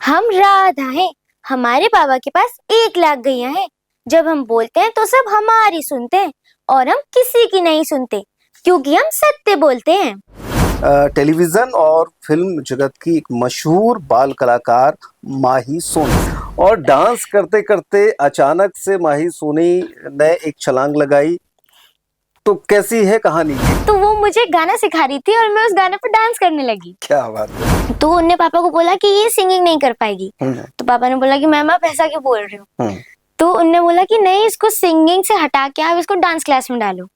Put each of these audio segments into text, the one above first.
हम राधा हैं, हमारे बाबा के पास 1 लाख गैया हैं। जब हम बोलते हैं तो सब हमारी सुनते हैं और हम किसी की नहीं सुनते क्योंकि हम सत्य बोलते हैं। टेलीविजन और फिल्म जगत की एक मशहूर बाल कलाकार माही सोनी, और डांस करते करते अचानक से माही सोनी ने एक छलांग लगाई। तो कैसी है कहानी? तो वो मुझे गाना सिखा रही थी और मैं उस गाने पर डांस करने लगी। क्या बात है। तो उन्होंने पापा को बोला कि ये सिंगिंग नहीं कर पाएगी। तो पापा ने बोला कि मैम आप ऐसा क्यों बोल रहे हो? तो उन्होंने बोला कि नहीं, इसको सिंगिंग से हटा के आप इसको डांस क्लास में डालो।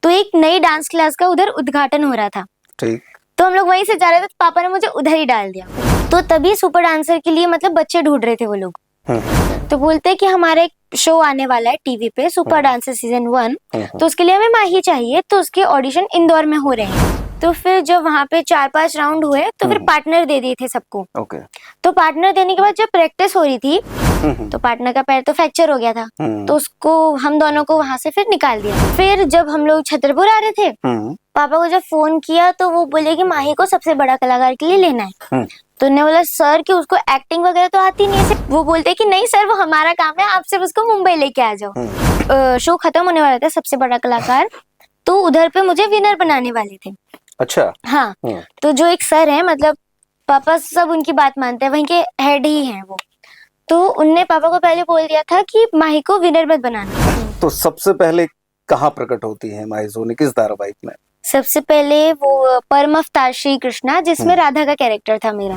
तो एक नई डांस क्लास का उधर उद्घाटन हो रहा था। ठीक। तो हम लोग वहीं से जा रहे थे, तो पापा ने मुझे उधर ही डाल दिया। तो तभी सुपर डांसर के लिए मतलब बच्चे ढूंढ रहे थे वो लोग। तो बोलते हैं कि हमारा एक शो आने वाला है टीवी पे, सुपर डांसर सीजन 1। तो उसके लिए हमें माही चाहिए। तो उसके ऑडिशन इंदौर में हो रहे हैं। तो फिर जब वहाँ पे 4-5 राउंड हुए तो फिर पार्टनर दे दिए थे सबको। तो पार्टनर देने के बाद जब प्रैक्टिस हो रही थी तो पार्टनर का पैर तो फ्रैक्चर हो गया था। तो उसको हम दोनों को वहां से फिर निकाल दिया। फिर जब हम लोग छतरपुर आ रहे थे, पापा को जब फोन किया तो वो बोले कि माही को सबसे बड़ा कलाकार के लिए लेना है। तो उन्होंने बोला सर कि उसको एक्टिंग वगैरह तो आती नहीं है। वो बोलते कि नहीं सर, वो हमारा काम है, आप सिर्फ उसको मुंबई लेके आ जाओ। शो खत्म होने वाला था सबसे बड़ा कलाकार, तो उधर पे मुझे विनर बनाने वाले थे। अच्छा। हाँ। तो जो एक सर है, मतलब पापा सब उनकी बात मानते हैं, वहीं के हेड ही हैं वो। तो उनने पापा को पहले बोल दिया था कि माही को विनर मत बनाना। तो सबसे पहले कहाँ प्रकट होती है माही सोनी, किस धारावाहिक में? सबसे पहले वो परम अवतार श्री कृष्णा, जिसमें राधा का कैरेक्टर था मेरा।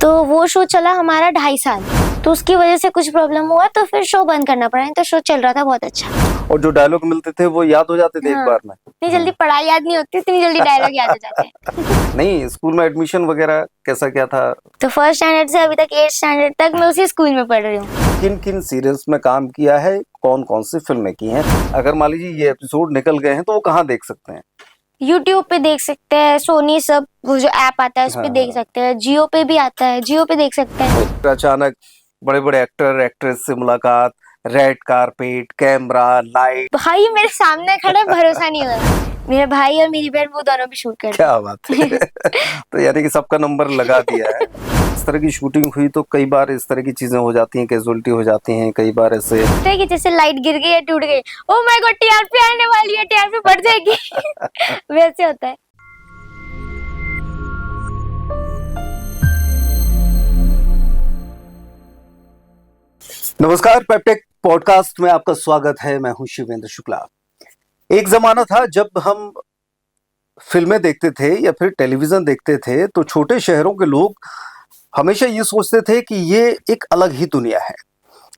तो वो शो चला हमारा 2.5 साल। तो उसकी वजह से कुछ प्रॉब्लम हुआ तो फिर शो बंद करना पड़ा। नहीं तो शो चल रहा था बहुत अच्छा। और जो डायलॉग मिलते थे वो याद हो जाते थे? हाँ। एक बार में इतनी जल्दी पढ़ाई याद नहीं होती, इतनी जल्दी डायलॉग याद हो जाते हैं। नहीं, स्कूल में एडमिशन वगैरह कैसा क्या था? तो फर्स्ट स्टैंडर्ड से अभी तक 8th स्टैंडर्ड तक मैं उसी स्कूल में पढ़ रही हूँ। किन किन सीरियल्स में काम किया है, कौन कौन सी फिल्में की हैं? अगर मान लीजिए ये एपिसोड निकल गए हैं तो वो कहाँ देख सकते हैं? यूट्यूब पे देख सकते हैं, सोनी सब वो जो ऐप आता है उस पे देख सकते हैं, जियो पे भी आता है, जियो पे देख सकते हैं। अचानक बड़े बड़े एक्टर एक्ट्रेस से मुलाकात, रेड कारपेट, कैमरा, लाइट। भाई मेरे सामने खड़े, भरोसा नहीं हो रहा। मेरे भाई और मेरी बहन वो दोनों भी शूट करते हैं। क्या बात है। तो यानी कि सबका नंबर लगा दिया है। इस तरह की शूटिंग हुई तो कई बार इस तरह की चीजें हो जाती हैं, कैजुअलिटी हो जाती हैं कई बार ऐसे। कि जैसे लाइट गिर गई या टूट गई, ओ माय गॉड टीआरपी आने वाली है, टीआरपी बढ़ जाएगी। वैसे होता है। नमस्कार, पेप्टेक पॉडकास्ट में आपका स्वागत है। मैं हूं शिवेंद्र शुक्ला। एक जमाना था जब हम फिल्में देखते थे या फिर टेलीविजन देखते थे तो छोटे शहरों के लोग हमेशा ये सोचते थे कि ये एक अलग ही दुनिया है।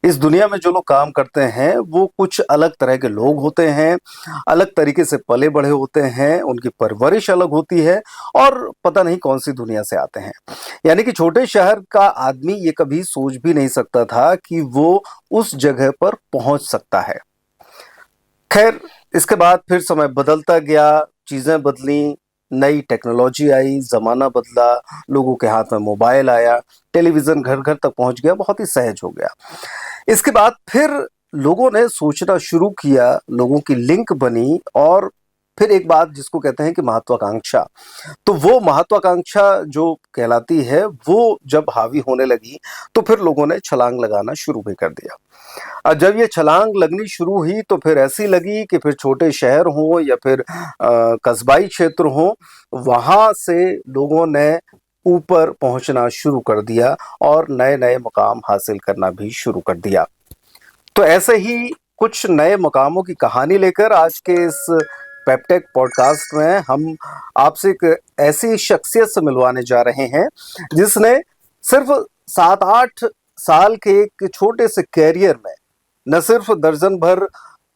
इस दुनिया में जो लोग काम करते हैं वो कुछ अलग तरह के लोग होते हैं, अलग तरीके से पले बढ़े होते हैं, उनकी परवरिश अलग होती है और पता नहीं कौन सी दुनिया से आते हैं। यानी कि छोटे शहर का आदमी ये कभी सोच भी नहीं सकता था कि वो उस जगह पर पहुंच सकता है। खैर, इसके बाद फिर समय बदलता गया, चीजें बदली, नई टेक्नोलॉजी आई, जमाना बदला, लोगों के हाथ में मोबाइल आया, टेलीविजन घर घर तक पहुंच गया, बहुत ही सहज हो गया। इसके बाद फिर लोगों ने सोचना शुरू किया, लोगों की लिंक बनी और फिर एक बात जिसको कहते हैं कि महत्वाकांक्षा। तो वो महत्वाकांक्षा जो कहलाती है वो जब हावी होने लगी तो फिर लोगों ने छलांग लगाना शुरू भी कर दिया। और जब ये छलांग लगनी शुरू हुई तो फिर ऐसी लगी कि फिर छोटे शहर हों या फिर कस्बाई क्षेत्र हों, वहाँ से लोगों ने ऊपर पहुंचना शुरू कर दिया और नए नए मुकाम हासिल करना भी शुरू कर दिया। तो ऐसे ही कुछ नए मुकामों की कहानी लेकर आज के इस पेप्टेक पॉडकास्ट में हम आपसे एक ऐसी शख्सियत से मिलवाने जा रहे हैं जिसने सिर्फ 7-8 साल के एक छोटे से कैरियर में न सिर्फ दर्जन भर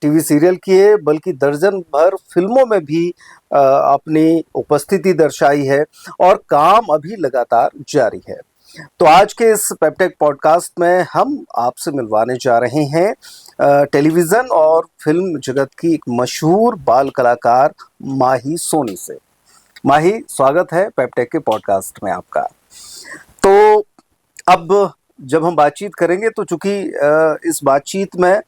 टीवी सीरियल किए बल्कि दर्जन भर फिल्मों में भी अपनी उपस्थिति दर्शाई है और काम अभी लगातार जारी है। तो आज के इस पेप्टेक पॉडकास्ट में हम आपसे मिलवाने जा रहे हैं टेलीविजन और फिल्म जगत की एक मशहूर बाल कलाकार माही सोनी से। माही, स्वागत है पेप्टेक के पॉडकास्ट में आपका। तो अब जब हम बातचीत करेंगे तो चूंकि इस बातचीत में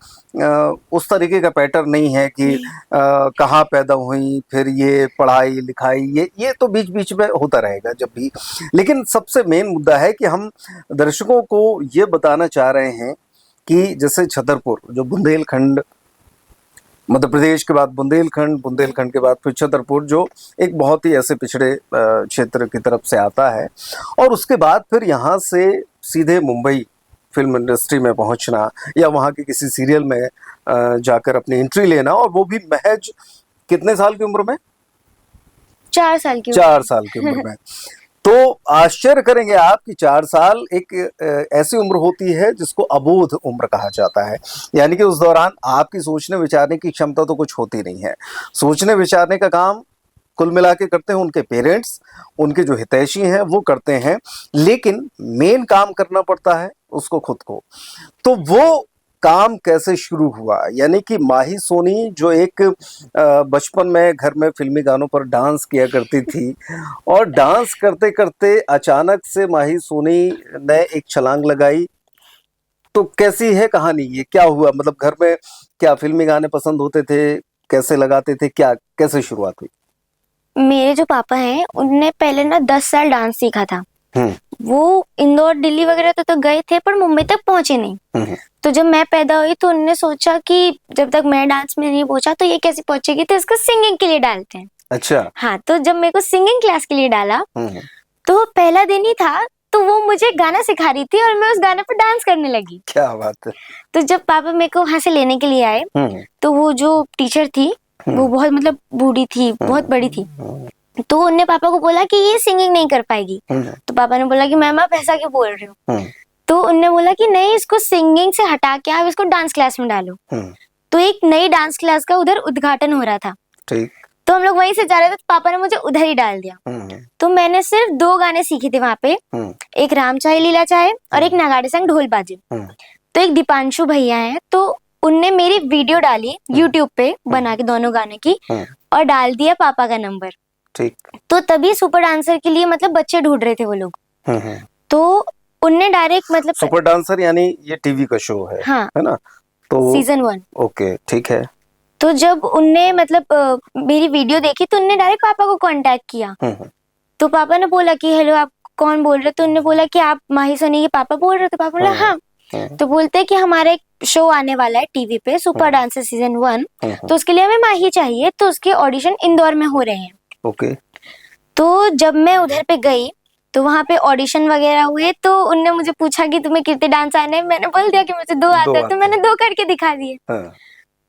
उस तरीके का पैटर्न नहीं है कि कहाँ पैदा हुई, फिर ये पढ़ाई लिखाई, ये तो बीच बीच में होता रहेगा जब भी। लेकिन सबसे मेन मुद्दा है कि हम दर्शकों को ये बताना चाह रहे हैं कि जैसे छतरपुर, जो बुंदेलखंड, मध्य प्रदेश के बाद बुंदेलखंड, बुंदेलखंड के बाद फिर छतरपुर, जो एक बहुत ही ऐसे पिछड़े क्षेत्र की तरफ से आता है, और उसके बाद फिर यहाँ से सीधे मुंबई फिल्म इंडस्ट्री में पहुंचना या वहाँ के किसी सीरियल में जाकर अपनी एंट्री लेना, और वो भी महज कितने साल की उम्र में? 4 साल की 4 साल की उम्र में। तो आश्चर्य करेंगे आप कि 4 साल एक ऐसी उम्र होती है जिसको अबोध उम्र कहा जाता है। यानी कि उस दौरान आपकी सोचने विचारने की क्षमता तो कुछ होती नहीं है। सोचने विचारने का काम कुल मिला के करते हैं उनके पेरेंट्स, उनके जो हितैषी हैं वो करते हैं, लेकिन मेन काम करना पड़ता है उसको खुद को। तो वो काम कैसे शुरू हुआ? यानी कि माही सोनी जो एक बचपन में घर में फिल्मी गानों पर डांस किया करती थी, और डांस करते करते अचानक से माही सोनी ने एक छलांग लगाई। तो कैसी है कहानी, ये क्या हुआ? मतलब घर में क्या फिल्मी गाने पसंद होते थे, कैसे लगाते थे, क्या कैसे शुरुआत हुई? मेरे जो पापा हैं उनने पहले ना 10 साल डांस सीखा था। वो इंदौर, दिल्ली वगैरह तो गए थे पर मुंबई तक पहुंचे नहीं। तो जब मैं पैदा हुई तो उन्होंने सोचा कि जब तक मैं डांस में नहीं पहुंचा तो ये कैसे पहुंचेगी, तो इसको सिंगिंग के लिए डालते हैं। अच्छा। हाँ, तो जब मेरे को सिंगिंग क्लास के लिए डाला तो पहला दिन ही था, तो वो मुझे गाना सिखा रही थी और मैं उस गाने पर डांस करने लगी। क्या बात है। तो जब पापा मेरे को वहां से लेने के लिए आए तो वो जो टीचर थी वो बहुत मतलब बूढ़ी थी, बहुत बड़ी थी। तो उन्होंने पापा को बोला कि ये सिंगिंग नहीं कर पाएगी। तो पापा ने बोला कि मैम आप ऐसा क्यों बोल रहे हो? तो उन्होंने बोला कि नहीं, इसको सिंगिंग से हटा के आप इसको डांस क्लास में डालो। तो एक नई डांस क्लास का उधर उद्घाटन हो रहा था। ठीक। तो हम लोग वहीं से जा रहे थे, तो पापा ने मुझे उधर ही डाल दिया। तो मैंने सिर्फ 2 गाने सीखे थे वहां पे, एक राम चाहे लीला चाहे और एक नगाड़े संग ढोल बाजे। तो एक दीपांशु भैया हैं, तो उनने मेरी वीडियो डाली यूट्यूब पे बना के दोनों गाने की, और डाल दिया पापा का नंबर। ठीक। तो तभी सुपर डांसर के लिए मतलब बच्चे ढूंढ रहे थे वो लोग। तो उनने डायरेक्ट मतलब सुपर डांसर यानी ये टीवी का शो है, हाँ, है ना? तो सीजन 1। ओके, ठीक है। तो जब उनने मतलब मेरी वीडियो देखी तो उनने डायरेक्ट पापा को कांटेक्ट किया। तो पापा ने बोला कि हेलो, आप कौन बोल रहे? तो उन्होंने बोला कि आप माही सोनी के पापा बोल रहे थे? पापा बोला हाँ। तो बोलते हैं कि हमारा एक शो आने वाला है टीवी पे, सुपर डांसर सीजन 1, तो उसके लिए हमें माही चाहिए, तो उसके ऑडिशन इंदौर में हो रहे हैं। ओके। तो जब मैं उधर पे गई तो वहाँ पे ऑडिशन वगैरह हुए, तो उनने मुझे पूछा कि तुम्हें कितने डांस आने हैं? मैंने बोल दिया कि मुझे 2 आते हैं, तो मैंने 2 करके दिखा दिए।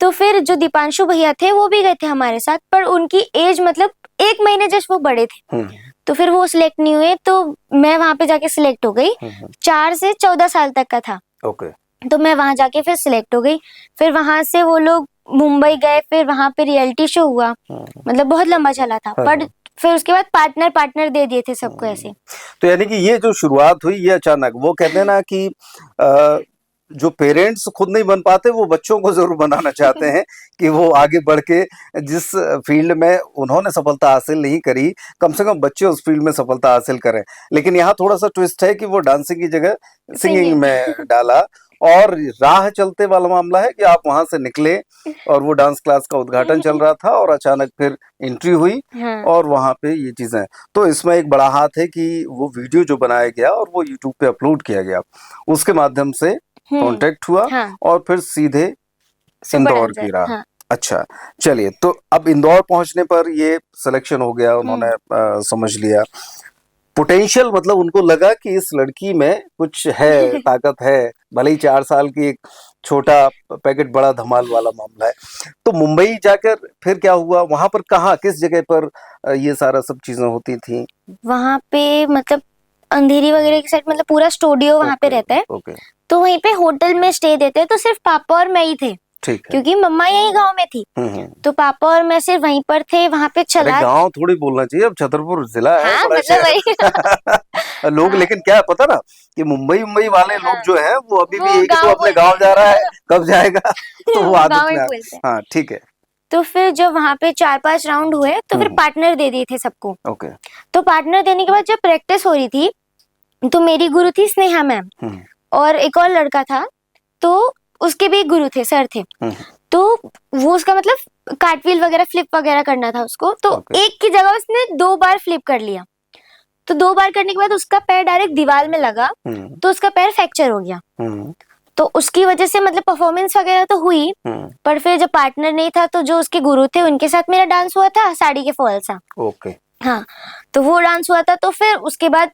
तो फिर जो दीपांशु भैया थे वो भी गए थे हमारे साथ, पर उनकी एज मतलब 1 महीने जस्ट वो बड़े थे। तो फिर वो सिलेक्ट नहीं हुए, तो मैं वहां पे जाके सिलेक्ट हो गई। 4 से 14 साल तक का था। ओके। तो मैं वहां जाके फिर सिलेक्ट हो गई। फिर वहां से वो लोग मुंबई गए, फिर वहां पे रियलिटी शो हुआ, मतलब बहुत लंबा चला था। पर फिर उसके बाद पार्टनर दे दिए थे सबको ऐसे। तो यानी कि ये जो शुरुआत हुई ये अचानक, वो कहते हैं ना कि जो पेरेंट्स खुद नहीं बन पाते वो बच्चों को जरूर बनाना चाहते हैं कि वो आगे बढ़ के जिस फील्ड में उन्होंने सफलता हासिल नहीं करी, कम से कम बच्चे उस फील्ड में सफलता हासिल करें। लेकिन यहाँ थोड़ा सा ट्विस्ट है कि वो डांसिंग की जगह सिंगिंग में डाला, और राह चलते वाला मामला है कि आप वहां से निकले और वो डांस क्लास का उद्घाटन चल रहा था और अचानक फिर एंट्री हुई। हाँ। और वहां पे ये चीजें, तो इसमें एक बड़ा हाथ है कि वो वीडियो जो बनाया गया और वो यूट्यूब पे अपलोड किया गया, उसके माध्यम से कांटेक्ट हुआ। हाँ। और फिर सीधे इंदौर की राह। हाँ। अच्छा, चलिए, तो अब इंदौर पहुंचने पर ये सिलेक्शन हो गया, उन्होंने समझ लिया पोटेंशियल, मतलब उनको लगा कि इस लड़की में कुछ है, ताकत है, भले ही 4 साल की एक छोटा पैकेट बड़ा धमाल वाला मामला है। तो मुंबई जाकर फिर क्या हुआ? वहां पर कहाँ, किस जगह पर ये सारा सब चीजें होती थी? वहां पे मतलब अंधेरी वगैरह की साइड, मतलब पूरा स्टूडियो वहां पे रहता है। तो वहीं पे होटल में स्टे देते हैं, तो सिर्फ पापा और मैं ही थे। ठीक है। क्योंकि मम्मा यही गांव में थी। तो पापा और मैं सिर्फ वहीं पर थे। वहां पे चला, गांव थोड़ी बोलना चाहिए, अब छतरपुर जिला है। हाँ, मतलब लोग हाँ। लेकिन क्या पता ना कि मुंबई वाले लोग जो है वो अभी भी एक तो अपने गांव जा रहा है, कब जाएगा, तो वो आदत में। हाँ, ठीक है। तो फिर जब वहां पे 4-5 राउंड हुए तो फिर पार्टनर दे दिए थे सबको। ओके। तो पार्टनर देने के बाद जब प्रैक्टिस हो रही थी तो मेरी गुरु थी स्नेहा मैम, और एक और लड़का था, तो उसके भी एक गुरु थे, सर थे। तो वो उसका मतलब कार्टव्हील वगैरह फ्लिप वगैरह करना था उसको, तो एक की जगह उसने 2 बार फ्लिप कर लिया। तो 2 बार करने के बाद उसका पैर डायरेक्ट दीवार में लगा, तो उसका पैर फ्रैक्चर हो गया। तो उसकी वजह से मतलब परफॉर्मेंस वगैरह तो हुई, पर फिर जब पार्टनर नहीं था तो जो उसके गुरु थे उनके साथ मेरा डांस हुआ था, साड़ी के फॉल सा। ओके। हाँ, तो वो डांस हुआ था, तो फिर उसके बाद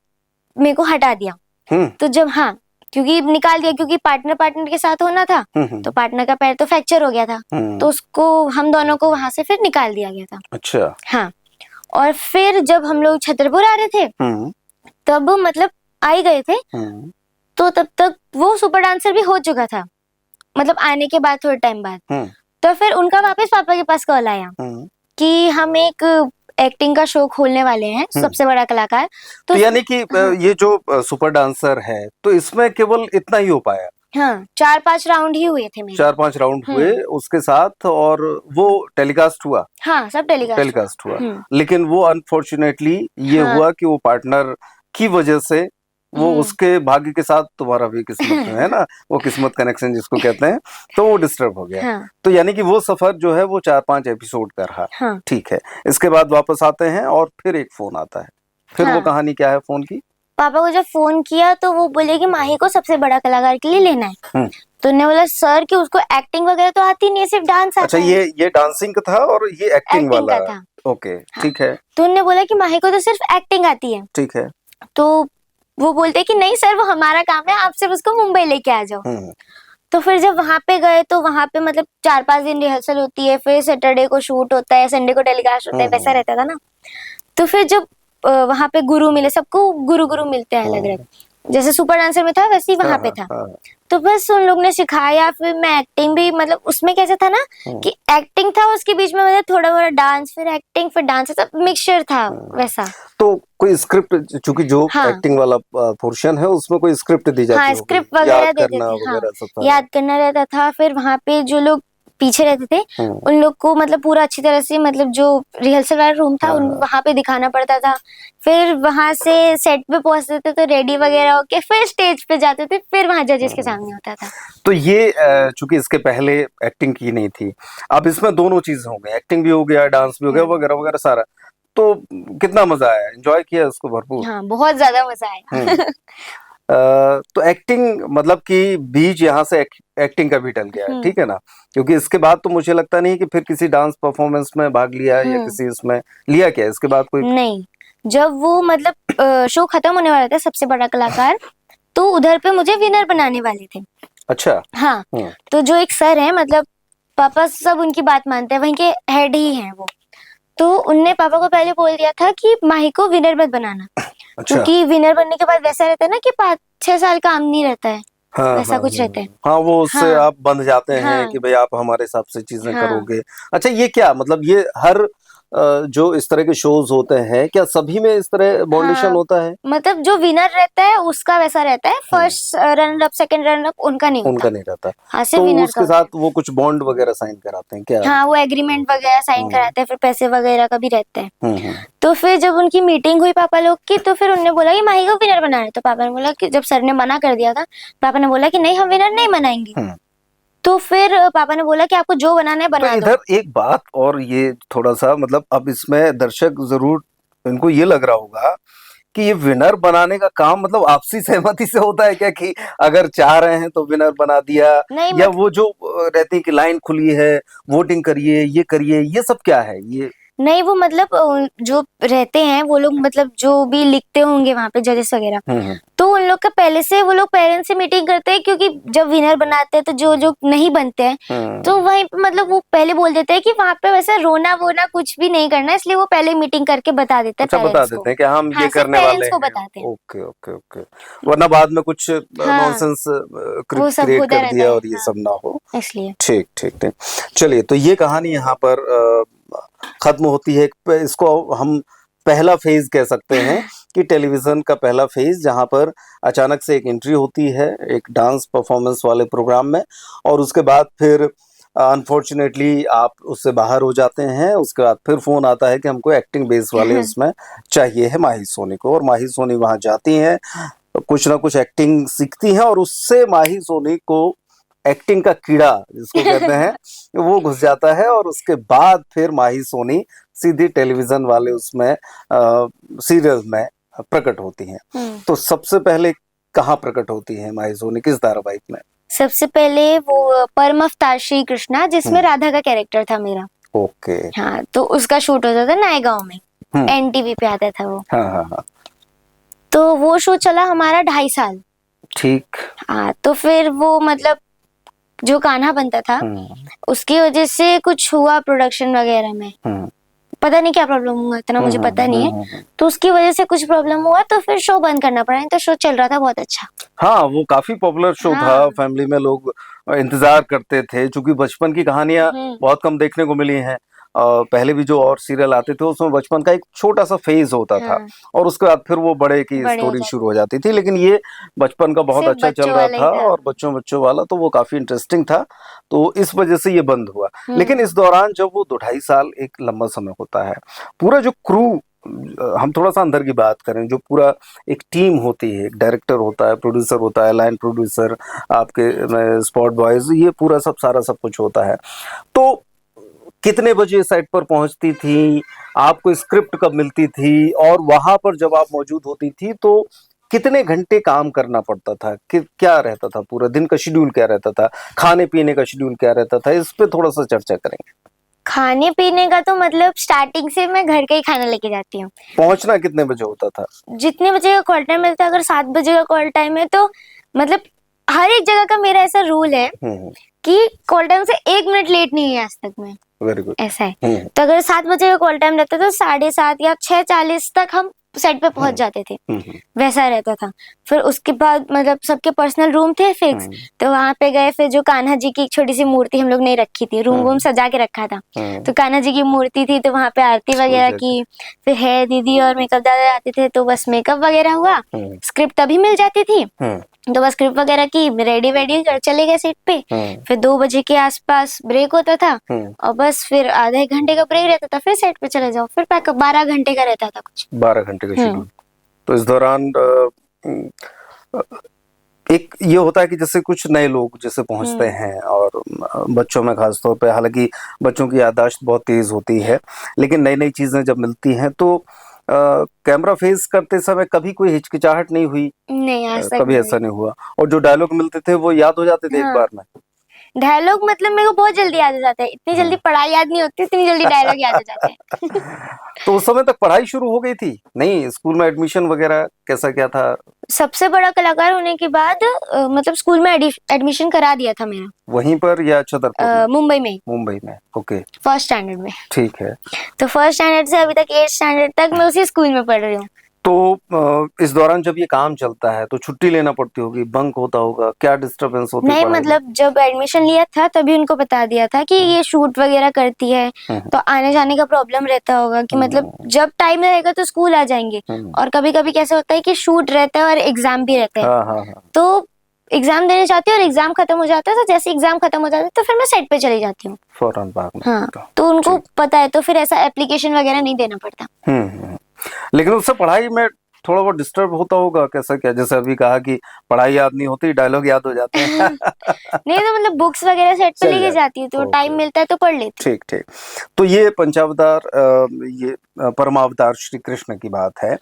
मेरे को हटा दिया। तो जब हाँ, क्योंकि निकाल दिया, क्योंकि पार्टनर के साथ होना था, तो पार्टनर का पैर तो फ्रैक्चर हो गया था, तो उसको हम दोनों को वहां से फिर निकाल दिया गया था। अच्छा। हाँ, और फिर जब हम लोग छतरपुर आ रहे थे, तब मतलब आ ही गए थे, तो तब तक वो सुपर डांसर भी हो चुका था, मतलब आने के बाद थोड़े टाइम बाद। तो फिर उनका वापस पापा के पास कॉल आया कि हम एक एक्टिंग का शो खोलने वाले हैं, सबसे बड़ा कलाकार। तो यानी कि ये जो सुपर डांसर है, तो इसमें केवल इतना ही हो पाया? हाँ, 4-5 राउंड ही हुए थे मेरे। 4-5 राउंड हुए उसके साथ, और वो टेलीकास्ट हुआ? हाँ, सब टेलीकास्ट हुआ। लेकिन वो अनफॉर्चुनेटली ये हुआ कि वो पार्टनर की वजह से, वो उसके भाग्य के साथ तुम्हारा भी किस्मत है ना, वो किस्मत कनेक्शन जिसको कहते हैं, तो वो डिस्टर्ब हो गया। तो यानी कि वो सफर जो है वो 4-5 एपिसोड का रहा। ठीक है, इसके बाद वापस आते हैं और फिर एक फोन आता है, फिर वो कहानी क्या है फोन की? पापा को जब फोन किया तो वो बोले कि माही को सबसे बड़ा कलाकार के लिए लेना है। तो उन्होंने बोला सर कि उसको एक्टिंग वगैरह तो आती नहीं है, सिर्फ डांस आता है। ये डांसिंग का था और ये एक्टिंग वाला था। ओके, ठीक है। तो उन्होंने बोला कि माही को तो सिर्फ एक्टिंग आती है। ठीक है। तो वो बोलते कि नहीं सर, वो हमारा काम है, आप सिर्फ उसको मुंबई लेके आ जाओ। तो फिर जब वहां पे गए तो वहां पे मतलब 4-5 दिन रिहर्सल होती है, फिर सैटरडे को शूट होता है, संडे को टेलीकास्ट होता है, वैसा रहता था ना। तो फिर जब वहां पे गुरु मिले, सबको गुरु मिलते हैं अलग अलग, जैसे सुपर डांसर में था वैसे ही वहां पे था। तो बस उन लोग ने सिखाया, फिर मैं एक्टिंग भी, मतलब उसमें कैसा था ना कि एक्टिंग था, उसके बीच में मतलब थोड़ा बहुत डांस, फिर एक्टिंग, फिर डांस, सब मिक्सचर था वैसा। तो कोई स्क्रिप्ट, चूंकि जो एक्टिंग वाला पोर्शन है उसमें कोई स्क्रिप्ट दी जाती है? स्क्रिप्ट वगैरह देते थे, याद करना रहता था। फिर वहां पे जो लोग पीछे रहते थे उन लोग को मतलब पूरा अच्छी तरह से, मतलब जो रिहर्सल वाला रूम था वहां पे दिखाना पड़ता था। फिर वहां से सेट पे पहुंचते थे तो रेडी वगैरह होके फिर स्टेज पे जाते थे, फिर वहां जजेस के सामने होता था। तो ये चूंकि इसके पहले एक्टिंग की नहीं थी, अब इसमें दोनों चीज हो गई, एक्टिंग भी हो गया, डांस भी हो गया, वगैरह वगैरह सारा। तो कितना मजा आया, एंजॉय किया उसको भरपूर? हाँ, बहुत ज्यादा मजा आया। तो एक्टिंग मतलब कि बीज यहाँ से एक्टिंग का भी टल गया है, ठीक है ना? क्योंकि इसके बाद तो मुझे लगता नहीं कि फिर किसी डांस परफॉर्मेंस में भाग लिया या किसी इसमें लिया, क्या इसके बाद कोई? नहीं, जब वो मतलब शो खत्म होने वाला था सबसे बड़ा कलाकार, तो उधर पे मुझे विनर बनाने वाले थे। अच्छा। हाँ, तो जो एक सर है, मतलब पापा सब उनकी बात मानते हैं, वहीं के हेड ही हैं वो। तो उनने पापा को पहले बोल दिया था कि माही को विनर मत बनाना। अच्छा। क्योंकि विनर बनने के बाद वैसा रहता है ना कि 5-6 साल काम नहीं रहता है। वैसा कुछ रहता है। हाँ, वो उससे आप बंध जाते हैं कि भाई आप हमारे हिसाब से चीजें करोगे। अच्छा, ये क्या मतलब, ये हर जो इस तरह के शोज होते हैं, क्या सभी में इस तरह बॉन्डिशन होता है? मतलब जो विनर रहता है उसका वैसा रहता है, first runner up, second runner up उनका नहीं रहता। हाँ, तो उसके साथ वो कुछ बॉन्ड वगैरह साइन कराते हैं क्या? हाँ, वो एग्रीमेंट वगैरह साइन कराते हैं, फिर पैसे वगैरह का भी रहता है। तो फिर जब उनकी मीटिंग हुई पापा लोग की, तो फिर उन्होंने बोला कि माही को विनर बनाना है। तो पापा ने बोला कि जब सर ने मना कर दिया था, पापा ने बोला कि नहीं, हम विनर नहीं बनाएंगे। तो फिर पापा ने बोला कि आपको जो बनाना है बना दो। इधर एक बात और, ये थोड़ा सा मतलब अब इसमें दर्शक जरूर इनको ये लग रहा होगा कि ये विनर बनाने का काम मतलब आपसी सहमति से होता है क्या, कि अगर चाह रहे हैं तो विनर बना दिया, या वो जो रहती है कि लाइन खुली है, वोटिंग करिए, ये करिए, ये सब क्या है? ये नहीं, वो मतलब जो रहते हैं वो लोग, मतलब जो भी लिखते होंगे वहां पे जजेस वगैरह, तो उन लोग का पहले से वो लोग पेरेंट्स से मीटिंग करते हैं। क्योंकि जब विनर बनाते हैं तो जो नहीं बनते हैं, तो वहीं पे मतलब वो पहले बोल देते हैं कि वहां पे वैसे रोना वोना कुछ भी नहीं करना, इसलिए वो पहले मीटिंग करके बता देते हैं। अच्छा, बता देते हैं कि हम ये करने वाले हैं। बताते हैं। ओके ओके ओके, वरना बाद में कुछ नॉनसेंस क्रिएट कर दिया और ये सब ना हो, इसलिए। ठीक ठीक ठीक, चलिए, तो ये कहानी यहाँ पर खत्म होती है। इसको हम पहला फेज कह सकते हैं कि टेलीविजन का पहला फेज, जहां पर अचानक से एक एंट्री होती है एक डांस परफॉर्मेंस वाले प्रोग्राम में, और उसके बाद फिर अनफॉर्चुनेटली आप उससे बाहर हो जाते हैं। उसके बाद फिर फोन आता है कि हमको एक्टिंग बेस वाले उसमें चाहिए है माही सोनी को, और माही सोनी वहां जाती हैं, कुछ ना कुछ एक्टिंग सीखती हैं और उससे माही सोनी को एक्टिंग का कीड़ा जिसको कहते हैं वो घुस जाता है और उसके बाद फिर माही सोनी सीधी टेलीविजन वाले उसमें सीरियल में प्रकट होती हैं। तो सबसे पहले कहाँ प्रकट होती है माही सोनी, किस धारावाहिक में? सबसे पहले वो परम अवतार श्री कृष्णा, जिसमें राधा का कैरेक्टर था मेरा। ओके। हाँ, तो उसका शूट होता था नए गांव में, एनटीवी पे आता था वो। हाँ हाँ हाँ। तो वो शो चला हमारा 2.5 साल। ठीक। हाँ, तो फिर वो मतलब जो कान्हा बनता था उसकी वजह से कुछ हुआ प्रोडक्शन वगैरह में, पता नहीं क्या प्रॉब्लम हुआ, इतना मुझे पता नहीं है। तो उसकी वजह से कुछ प्रॉब्लम हुआ तो फिर शो बंद करना पड़ा, नहीं तो शो चल रहा था बहुत अच्छा। हाँ, वो काफी पॉपुलर शो था, फैमिली में लोग इंतजार करते थे, क्योंकि बचपन की कहानियां बहुत कम देखने को मिली हैं। पहले भी जो और सीरियल आते थे उसमें बचपन का एक छोटा सा फेज होता था और उसके बाद फिर वो बड़े की स्टोरी शुरू हो जाती थी, लेकिन ये बचपन का बहुत अच्छा चल रहा था और बच्चों वाला, तो वो काफी इंटरेस्टिंग था, तो इस वजह से ये बंद हुआ। लेकिन इस दौरान जब वो 2.5 साल एक लंबा समय होता है, पूरा जो क्रू, हम थोड़ा सा अंदर की बात करें, जो पूरा एक टीम होती है, एक डायरेक्टर होता है, प्रोड्यूसर होता है, लाइन प्रोड्यूसर, आपके स्पॉट बॉयज, ये पूरा सब सारा सब कुछ होता है, तो कितने बजे सेट पर पहुंचती थी, आपको स्क्रिप्ट कब मिलती थी, और वहां पर जब आप मौजूद होती थी तो कितने घंटे काम करना पड़ता था, क्या रहता था, पूरा दिन का शेड्यूल क्या रहता था, खाने पीने का शेड्यूल क्या रहता था, इस पे थोड़ा सा चर्चा करेंगे। खाने पीने का तो मतलब स्टार्टिंग से मैं घर का ही खाना लेके जाती हूँ। पहुंचना कितने बजे होता था? जितने बजे का कॉल टाइम मिलता है, अगर 7 बजे का कॉल टाइम है तो मतलब हर एक जगह का मेरा ऐसा रूल है कि कॉल टाइम से 1 मिनट लेट नहीं है आज तक मैं। Very good. ऐसा है। तो अगर 7 बजे का कॉल टाइम रहता तो 7:30 या 6:40 तक हम सेट पे पहुंच जाते थे, वैसा रहता था। फिर उसके बाद मतलब सबके पर्सनल रूम थे फिक्स, तो वहां पे गए, फिर जो कान्हा जी की एक छोटी सी मूर्ति हम लोग ने रखी थी, रूम वूम सजा के रखा था, तो कान्हा जी की मूर्ति थी, तो वहां पे आरती वगैरह की। फिर है दीदी और मेकअप दादा आते थे, तो बस मेकअप वगैरह हुआ, स्क्रिप्ट तभी मिल जाती थी, तो बस स्क्रिप्ट वगैरह की, रेडी वेडी कर चले गए सेट पे। फिर 2 बजे के आसपास ब्रेक होता था और बस फिर आधे घंटे का ब्रेक रहता था, फिर सेट पे चले जाओ, फिर पैकअप 12 घंटे का रहता था कुछ। 12 घंटे का शेड्यूल। तो इस दौरान एक ये होता है कि जैसे कुछ नए लोग जैसे पहुंचते हैं, और बच्चों में खास तौर पे, हालांकि बच्चों की याददाश्त बहुत तेज होती है, लेकिन नई नई चीजें जब मिलती हैं तो कैमरा फेस करते समय कभी कोई हिचकिचाहट नहीं हुई? नहीं, आज तक कभी ऐसा नहीं हुआ? और जो डायलॉग मिलते थे वो याद हो जाते थे एक बार में? डायलॉग मतलब मेरे को बहुत जल्दी याद हो जाता है, इतनी जल्दी पढ़ाई याद नहीं होती, इतनी जल्दी डायलॉग याद हो जाते हैं। तो उस समय तक पढ़ाई शुरू हो गई थी? नहीं, स्कूल में एडमिशन वगैरह कैसा क्या था? सबसे बड़ा कलाकार होने के बाद मतलब स्कूल में एडमिशन करा दिया था मेरा। वहीं पर या छतरपुर? मुंबई में। मुंबई में, ओके। फर्स्ट स्टैंडर्ड में। ठीक है। तो फर्स्ट स्टैंडर्ड से अभी तक 8th स्टैंडर्ड तक मैं उसी स्कूल में पढ़ रही हूँ। तो इस दौरान जब ये काम चलता है तो छुट्टी लेना पड़ती होगी, बंक होता होगा, क्या डिस्टर्बेंस होती है? नहीं, मतलब जब एडमिशन लिया था तभी उनको बता दिया था कि ये शूट वगैरह करती है, तो आने जाने का प्रॉब्लम रहता होगा, कि मतलब जब टाइम रहेगा तो स्कूल आ जाएंगे, और कभी कभी कैसे होता है कि शूट रहता है और एग्जाम भी रहता है, तो एग्जाम देने जाती हूँ और एग्जाम खत्म हो जाता है, तो जैसे एग्जाम खत्म हो जाता है तो फिर मैं सेट पे चली जाती हूँ फौरन भाग में। हाँ, तो उनको पता है, तो फिर ऐसा एप्लीकेशन वगैरह नहीं देना पड़ता। लेकिन उससे पढ़ाई में थोड़ा बहुत डिस्टर्ब होता होगा, कैसा क्या? जैसे अभी कहा कि पढ़ाई याद नहीं होती, डायलॉग याद हो जाते हैं। नहीं, तो मतलब बुक्स वगैरह सेट पे लेके जाती है, तो टाइम मिलता है तो पढ़ लेती। ठीक ठीक। तो ये पंचावतार, ये परमावतार श्री कृष्ण की बात है।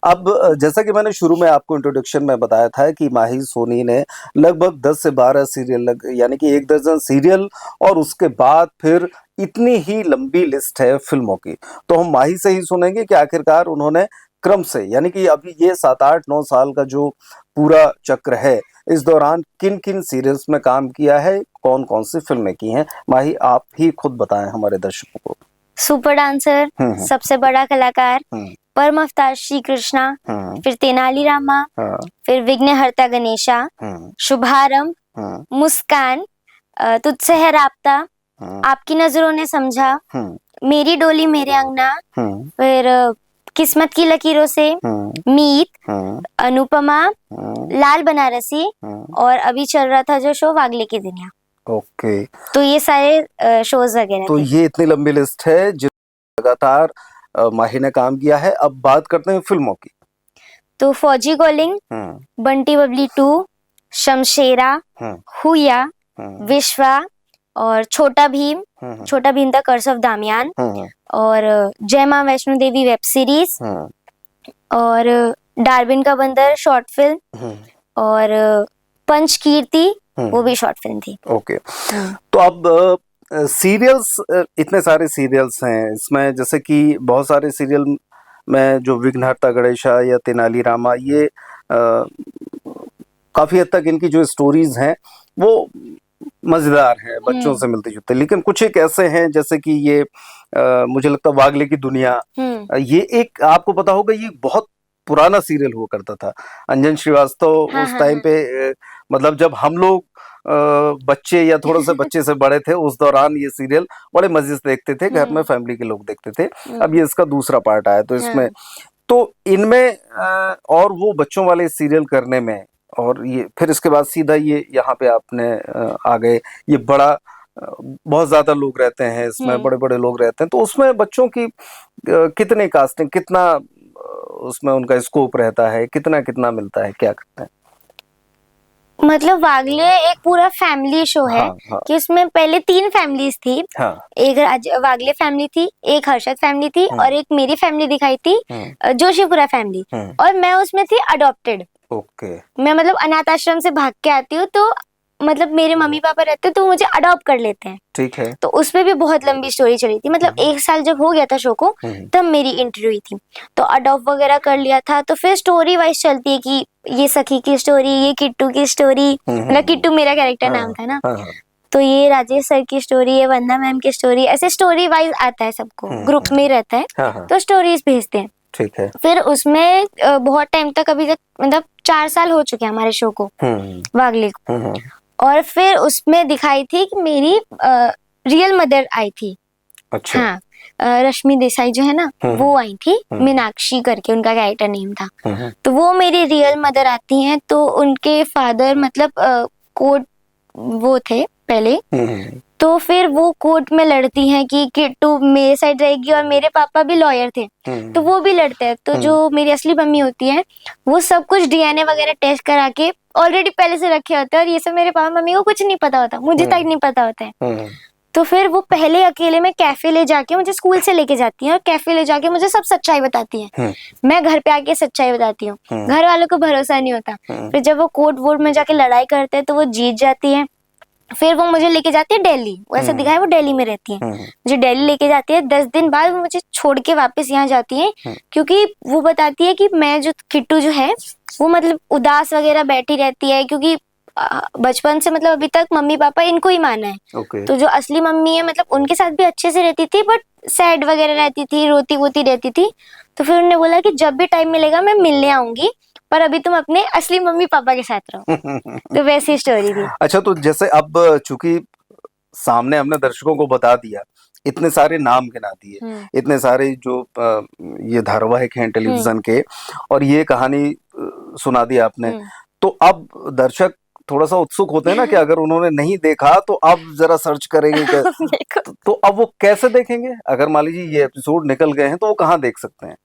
अब जैसा कि मैंने शुरू में आपको इंट्रोडक्शन में बताया था कि माही सोनी ने लगभग 10 से 12 सीरियल, यानी कि 1 दर्जन सीरियल, और उसके बाद फिर इतनी ही लंबी लिस्ट है फिल्मों की। तो हम माही से ही सुनेंगे कि आखिरकार उन्होंने क्रम से, यानी कि अभी ये 7, 8, 9 साल का जो पूरा चक्र है, इस दौरान किन किन सीरियल्स में काम किया है, कौन कौन सी फिल्में की हैं। माही, आप ही खुद बताएं हमारे दर्शकों को। सुपर डांसर, सबसे बड़ा कलाकार, परम अवतार श्री कृष्णा, फिर तेनाली रामा, फिर विघ्नहर्ता गणेशा, शुभारंभ, मुस्कान, तुझसे है राब्ता, आपकी नजरों ने समझा, मेरी डोली मेरे अंगना, फिर किस्मत की लकीरों से, मीत, अनुपमा, लाल बनारसी, और अभी चल रहा था जो शो वागले की दुनिया। ओके। तो ये सारे शोज वगैरह तो ये इतनी लंबी लिस्ट है जो लगातार माही ने काम किया है। अब बात करते हैं फिल्मों की। तो फौजी कॉलिंग, बंटी बबली 2, शमशेरा, हुया, विश्वा और छोटा भीम द कर्स ऑफ दामियान और जय मां वैष्णो देवी वेब सीरीज और डार्विन का बंदर शॉर्ट फिल्म और पंचकीर्ति वो भी शॉर्ट फिल्म थी। ओके। तो अब सीरियल्स, इतने सारे सीरियल्स हैं इसमें, जैसे कि बहुत सारे सीरियल में जो विघ्नहर्ता गणेशा या तेनाली रामा, ये काफी हद तक इनकी जो स्टोरीज हैं वो मजेदार है, बच्चों से मिलते जुलते, लेकिन कुछ एक ऐसे हैं जैसे कि ये मुझे लगता है वागले की दुनिया, ये एक आपको पता होगा ये बहुत पुराना सीरियल हुआ करता था। अंजन श्रीवास्तव उस टाइम पे मतलब जब हम लोग बच्चे या थोड़े से बच्चे से बड़े थे उस दौरान ये सीरियल बड़े मजे से देखते थे, घर में फैमिली के लोग देखते थे। अब ये इसका दूसरा पार्ट आया तो इसमें तो इनमें और वो बच्चों वाले सीरियल करने में, और ये फिर इसके बाद सीधा ये यहाँ पे आपने आ गए, ये बड़ा बहुत ज्यादा लोग रहते हैं इसमें, बड़े बड़े लोग रहते हैं, तो उसमें बच्चों की कितने कास्टिंग, कितना उसमें उनका स्कोप रहता है, कितना कितना मिलता है, क्या करते हैं? मतलब वागले एक पूरा फैमिली शो है। हाँ। कि उसमें पहले 3 फैमिलीज थी। हाँ। एक वागले फैमिली थी, एक हर्षद फैमिली थी और एक मेरी फैमिली दिखाई थी जोशीपुरा फैमिली, और मैं उसमें थी अडॉप्टेड। ओके। मैं मतलब अनाथ आश्रम से भाग के आती हूँ, तो मतलब मेरे मम्मी पापा रहते हैं तो मुझे अडॉप्ट कर लेते हैं। ठीक है। तो उसमें भी बहुत लंबी स्टोरी चली थी, मतलब 1 साल जब हो गया था शो को तब मेरी एंट्री हुई थी, तो अडॉप्ट वगैरह कर लिया था। तो फिर स्टोरी वाइज चलती है कि ये सखी की स्टोरी, ये किट्टू की स्टोरी, मतलब किट्टू मेरा कैरेक्टर नाम था ना, तो ये राजेश सर की स्टोरी, ये वंदना मैम की स्टोरी, ऐसे स्टोरी वाइज आता है, सबको ग्रुप में रहता है तो स्टोरीज भेजते हैं। ठीक है। फिर उसमें बहुत टाइम तक, अभी तक मतलब 4 साल हो चुके हैं हमारे शो को, वागले को, और फिर उसमें दिखाई थी कि मेरी रियल मदर आई थी। अच्छा। हाँ, रश्मि देसाई जो है ना वो आई थी, मीनाक्षी करके उनका कैरेक्टर नेम था, तो वो मेरी रियल मदर आती हैं। तो उनके फादर मतलब कोर्ट वो थे पहले, तो फिर वो कोर्ट में लड़ती हैं कि किट्टू मेरे साइड रहेगी, और मेरे पापा भी लॉयर थे तो वो भी लड़ते हैं। तो जो मेरी असली मम्मी होती है वो सब कुछ डीएनए वगैरह टेस्ट करा के ऑलरेडी पहले से रखे होते हैं, और ये सब मेरे पापा मम्मी को कुछ नहीं पता होता, मुझे तक नहीं पता होता है। तो फिर वो पहले अकेले में कैफे ले जाके मुझे स्कूल से लेके जाती हैं, और कैफे ले जाके मुझे सब सच्चाई बताती हैं। मैं घर पे आके सच्चाई बताती हूँ, घर वालों को भरोसा नहीं होता। फिर जब वो कोर्ट वोर्ट में जाके लड़ाई करते हैं तो वो जीत जाती है। फिर वो मुझे लेके जाती है दिल्ली, वैसे दिखाया वो दिल्ली में रहती है, मुझे दिल्ली लेके जाती है। 10 दिन बाद वो मुझे छोड़ के वापस यहाँ जाती है, क्योंकि वो बताती है कि मैं जो किट्टू जो है वो मतलब उदास वगैरह बैठी रहती है, क्योंकि बचपन से मतलब अभी तक मम्मी पापा इनको ही माना है। तो जो असली मम्मी है मतलब उनके साथ भी अच्छे से रहती थी, बट सैड वगैरह रहती थी, रोती वोती रहती थी। तो फिर उन्होंने बोला कि जब भी टाइम मिलेगा मैं मिलने आऊंगी, पर अभी तुम अपने असली मम्मी पापा के साथ रहो। तो वैसी स्टोरी थी। अच्छा, तो जैसे अब चूंकि सामने हमने दर्शकों को बता दिया, इतने सारे नाम गिना दिए, इतने सारे जो ये धारावाहिक हैं टेलीविजन के, और ये कहानी सुना दी आपने, तो अब दर्शक थोड़ा सा उत्सुक होते हैं ना कि अगर उन्होंने नहीं देखा तो अब जरा सर्च करेंगे तो अब वो कैसे देखेंगे? अगर मान लीजिए ये एपिसोड निकल गए हैं तो वो कहाँ देख सकते हैं?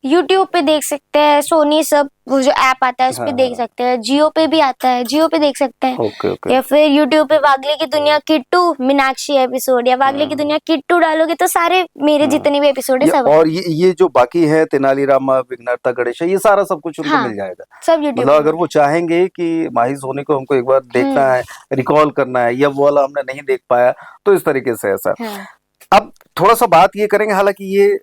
YouTube पे देख सकते हैं, सोनी सब वो जो ऐप आता है उस पे देख सकते हैं, जियो पे भी आता है, जियो पे देख सकते हैं। ओके। या फिर YouTube पे वागले की दुनिया किट्टू मीनाक्षी एपिसोड या वागले की दुनिया किट्टू डालोगे तो सारे मेरे जितने भी एपिसोड है सब। और ये जो बाकी है तेनालीरामा, विघ्नहर्ता गणेशा, ये सारा सब कुछ उनको मिल जाएगा सब YouTube। मतलब अगर वो चाहेंगे कि माही सोनी को हमको एक बार देखना है, रिकॉल करना है, या वो वाला हमने नहीं देख पाया, तो इस तरीके से ऐसा। अब थोड़ा सा बात ये करेंगे, हालांकि ये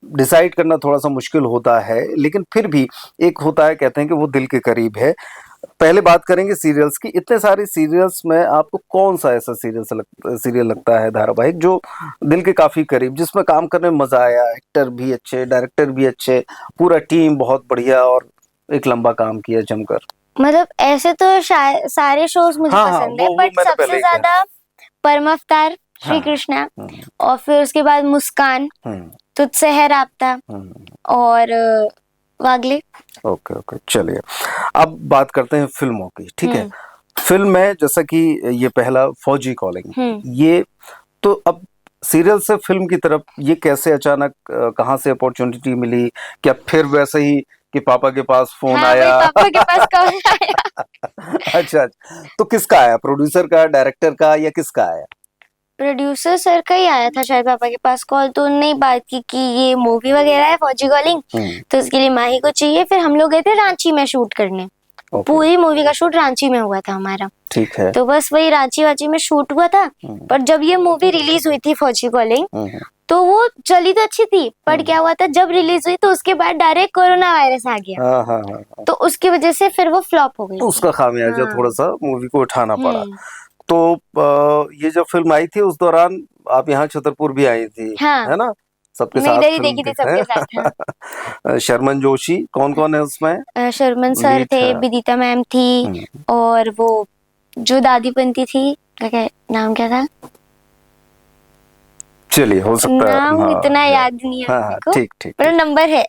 डिसाइड करना थोड़ा सा मुश्किल होता है, लेकिन फिर भी एक होता है, कहते हैं कि वो दिल के करीब है। पहले बात करेंगे सीरियल्स की। इतने सारे सीरियल्स में आपको कौन सा ऐसा सीरियल लगता है, धारावाहिक, जो दिल के काफी करीब, जिसमें काम करने में मजा आया, एक्टर भी अच्छे, डायरेक्टर भी अच्छे, पूरा टीम बहुत बढ़िया, और एक लंबा काम किया जमकर? मतलब ऐसे तो सारे शोज मुझे पसंद है, बट सबसे ज्यादा परम अवतार, श्री कृष्णा, और फिर उसके बाद मुस्कान, तुझसे है राब्ता, और वागले। ओके, चलिए अब बात करते हैं फिल्मों की। ठीक है, फिल्म में जैसा कि ये पहला फौजी कॉलिंग, ये तो अब सीरियल से फिल्म की तरफ ये कैसे अचानक कहाँ से अपॉर्चुनिटी मिली? क्या फिर वैसे ही कि पापा के पास फोन हाँ, वही आया? पापा के पास कॉल आया। अच्छा, तो किसका आया? प्रोड्यूसर का, डायरेक्टर का, या किसका आया? प्रोड्यूसर सर का ही आया था शायद पापा के पास कॉल, तो उनने ही बात की कि ये मूवी वगैरह है फौजी कॉलिंग, तो उसके लिए माही को चाहिए। फिर हम लोग गए थे रांची में शूट करने। ओके, पूरी मूवी का शूट रांची में हुआ था हमारा। ठीक है। तो बस वही रांची वाची में शूट हुआ था। पर जब ये मूवी रिलीज हुई थी फौजी कॉलिंग, तो वो चली तो अच्छी थी, पर क्या हुआ था जब रिलीज हुई तो उसके बाद डायरेक्ट कोरोना वायरस आ गया। हाँ हाँ हाँ, तो उसकी वजह से फिर वो फ्लॉप हो गई तो थी। उसका खामियाजा हाँ। थोड़ा सा मूवी को उठाना पड़ा। हम्म। तो ये जब फिल्म आई थी उस दौरान आप यहाँ छतरपुर भी आई थी, हाँ, है ना? सबके मैं साथ इधर ही फिल्म देखी थी देखते सबके साथ। हाँ। हैं। शर्मन जोशी, कौन कौन है उसमें? शर्मन सर लीड थे, है। विदिता मैम थी, और वो जो दादी बनती थी, क्या नाम क्या था? चलिए, हो सकता है। नाम हाँ, इतना याद नहीं है हाँ मेरे हाँ, को, ठीक ठीक पर ठीक। नंबर है।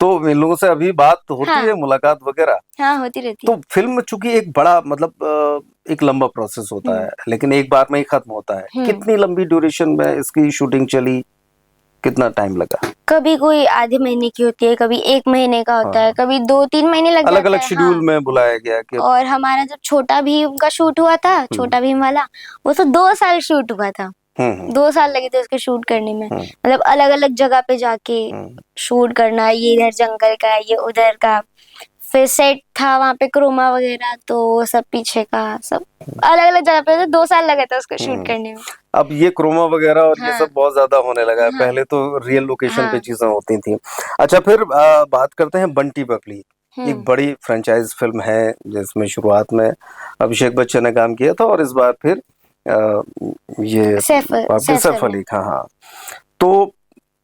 तो इन लोगों से अभी बात होती हाँ, है, मुलाकात वगैरह? हाँ होती रहती तो है। फिल्म चूंकि एक बड़ा मतलब एक लंबा प्रोसेस होता है, लेकिन एक बार में ही खत्म होता है। हम्म। कितनी लंबी ड्यूरेशन में इसकी शूटिंग चली? कितना टाइम लगा? कभी कोई आधे महीने की होती है, कभी 1 महीने का होता है, हाँ, कभी 2-3 महीने लग अलग जाता अलग है। शेड्यूल हाँ। में बुलाया गया कि और हमारा जब छोटा भीम का शूट हुआ था, छोटा भीम वाला, वो तो 2 साल शूट हुआ था। हम्म 2 साल लगे थे उसके शूट करने में। हम्म मतलब अलग अलग जगह पे जाके हम्म शूट करना, ये इधर जंगल का, ये उधर का, फिर सेट था वहां पे क्रोमा वगैरह, तो वो सब पीछे का सब अलग अलग जगह पे। तो 2 साल लगे थे उसको शूट हम्म। करने में। अब ये क्रोमा वगैरह और ये हाँ, सब बहुत ज्यादा होने लगा है, हाँ, पहले तो रियल लोकेशन पे हाँ। चीजें होती थी। अच्छा, फिर बात करते हैं बंटी बबली। एक बड़ी फ्रेंचाइज फिल्म है जिसमें शुरुआत में अभिषेक बच्चन ने काम किया था और इस बार फिर ये आपके सैफ सर सैफ ने। अली खान। हाँ, तो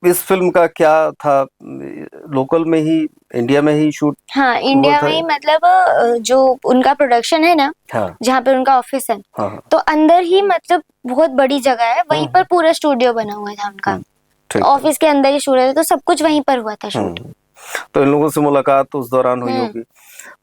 इस फिल्म का क्या था? लोकल में ही, इंडिया में ही शूट हाँ, हुआ इंडिया था? में ही, मतलब जो उनका प्रोडक्शन है ना, हाँ जहाँ पे उनका ऑफिस है, हाँ हाँ, तो अंदर ही, मतलब बहुत बड़ी जगह है, वहीं पर पूरा स्टूडियो बना हुआ था उनका। ठीक है। ऑफिस के अंदर ही शूट है, तो सब कुछ वहीं पर हुआ था शूट। तो इन लोगों से मुलाकात उस दौरान हुई हम्म। होगी।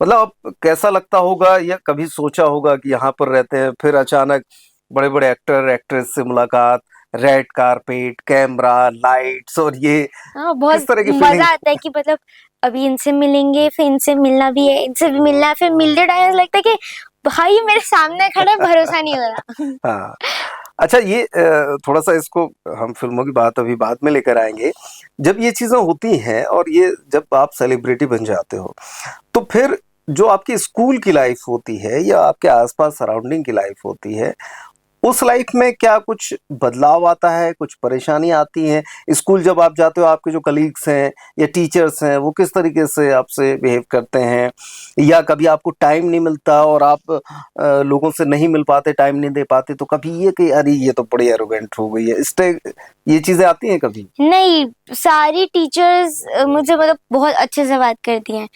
मतलब अब कैसा लगता होगा, या कभी सोचा होगा कि यहाँ पर रहते हैं, फिर अचानक बड़े बड़े एक्टर एक्ट्रेस से मुलाकात, रेड कारपेट, कैमरा, लाइट्स, और ये हाँ, किस बहुत तरह की मजा फीलिंग? आता है कि मतलब अभी इनसे मिलेंगे, फिर इनसे मिलना भी है, इनसे भी मिलना है, फिर मिलते टाइम लगता है कि भाई मेरे सामने खड़े, भरोसा नहीं हो रहा। हाँ, अच्छा, ये थोड़ा सा इसको, हम फिल्मों की बात अभी बाद में लेकर आएंगे। जब ये चीजें होती हैं और ये जब आप सेलिब्रिटी बन जाते हो, तो फिर जो आपकी स्कूल की लाइफ होती है या आपके आसपास सराउंडिंग की लाइफ होती है, उस लाइफ में क्या कुछ बदलाव आता है, कुछ परेशानी आती हैं? स्कूल जब आप जाते हो, आपके जो कलीग्स हैं या टीचर्स हैं, वो किस तरीके से आपसे बिहेव करते हैं? या कभी आपको टाइम नहीं मिलता और आप लोगों से नहीं मिल पाते, टाइम नहीं दे पाते, तो कभी ये कि अरे ये तो बड़ी एरोगेंट हो गई है, इस टाइप ये चीजें आती हैं कभी? नहीं, सारी टीचर्स मुझे मतलब बहुत अच्छे से बात करती हैं।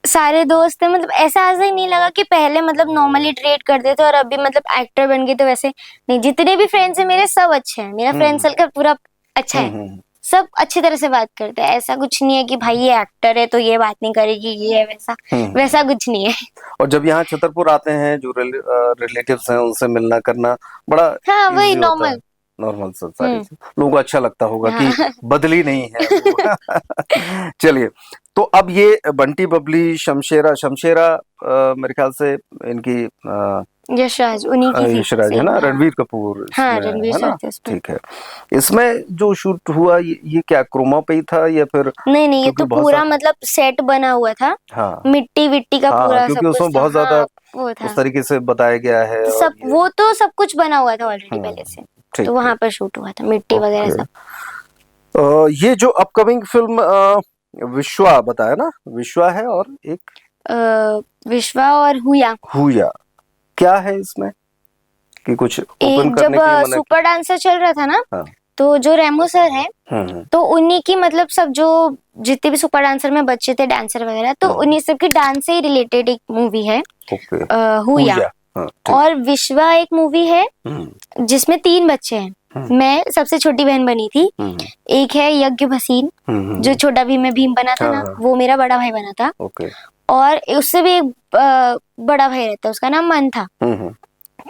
सारे दोस्त हैं, मतलब ऐसा ही नहीं लगा कि पहले मतलब नॉर्मली ट्रीट करते थे और अभी मतलब एक्टर बन गए तो वैसे नहीं। जितने भी फ्रेंड्स हैं मेरे, सब अच्छे हैं। मेरा फ्रेंड सर्कल पूरा अच्छा है। हम्म। सब अच्छी तरह से बात करते हैं। ऐसा कुछ नहीं है कि भाई ये एक्टर है तो ये बात नहीं करेगी, ये है वैसा। वैसा कुछ नहीं है। और जब यहाँ छतरपुर आते हैं, जो रिलेटिव्स हैं, उनसे मिलना करना बड़ा हाँ, वही इजी होता है? नॉर्मल। नॉर्मल सा सारी हम्म। चीज लोगों को अच्छा लगता होगा कि हाँ। बदली नहीं है वो। चलिए, तो अब ये बंटी बबली, शमशेरा शमशेरा मेरे ख्याल से इनकी यशराज उन्हीं की थी यशराज है सेम। ना, हाँ, रणवीर कपूर हाँ, इसमें रणवीर है सर ना? थे उसमें। ठीक है। इसमें जो शूट हुआ, ये क्या क्रोमा पे ही था या फिर? नहीं नहीं, ये क्योंकि तो बहुत पूरा मतलब सेट बना हुआ था। हाँ मिट्टी विट्टी का हाँ, पूरा क्योंकि सब कुछ उसमें था। बहुत ज्यादा हाँ, वो था। उस तरीके से बताया गया है, तो और सब, ये वो तो सब कुछ बना हुआ था ऑलरेडी पहले से। तो ठीक है। वहां पर शूट हुआ था, मिट्टी वगैरह ओके, सब। ये जो अपकमिंग फिल्म विश्वा बताया ना, विश्वा है और एक विश्वा और हुया। हुया, क्या है इसमें कि कुछ ओपन एक जब करने के लिए मना? सुपर डांसर चल रहा था ना, हाँ, तो जो रेमो सर है, हम्म तो उन्हीं की मतलब सब जो जितने भी सुपर डांसर में बच्चे थे, डांसर वगैरह, तो उन्हीं सब की डांस से ही रिलेटेड एक मूवी है ओके, हुया। हुया, हाँ ठीक। और विश्वा एक मूवी है जिसमें 3 बच्चे हैं। मैं सबसे छोटी बहन बनी थी। एक है यज्ञ भसीन, जो छोटा भीम में भीम बना था ना, हाँ। वो मेरा बड़ा भाई बना था। ओके, और उससे भी एक बड़ा भाई रहता है, उसका नाम मन था।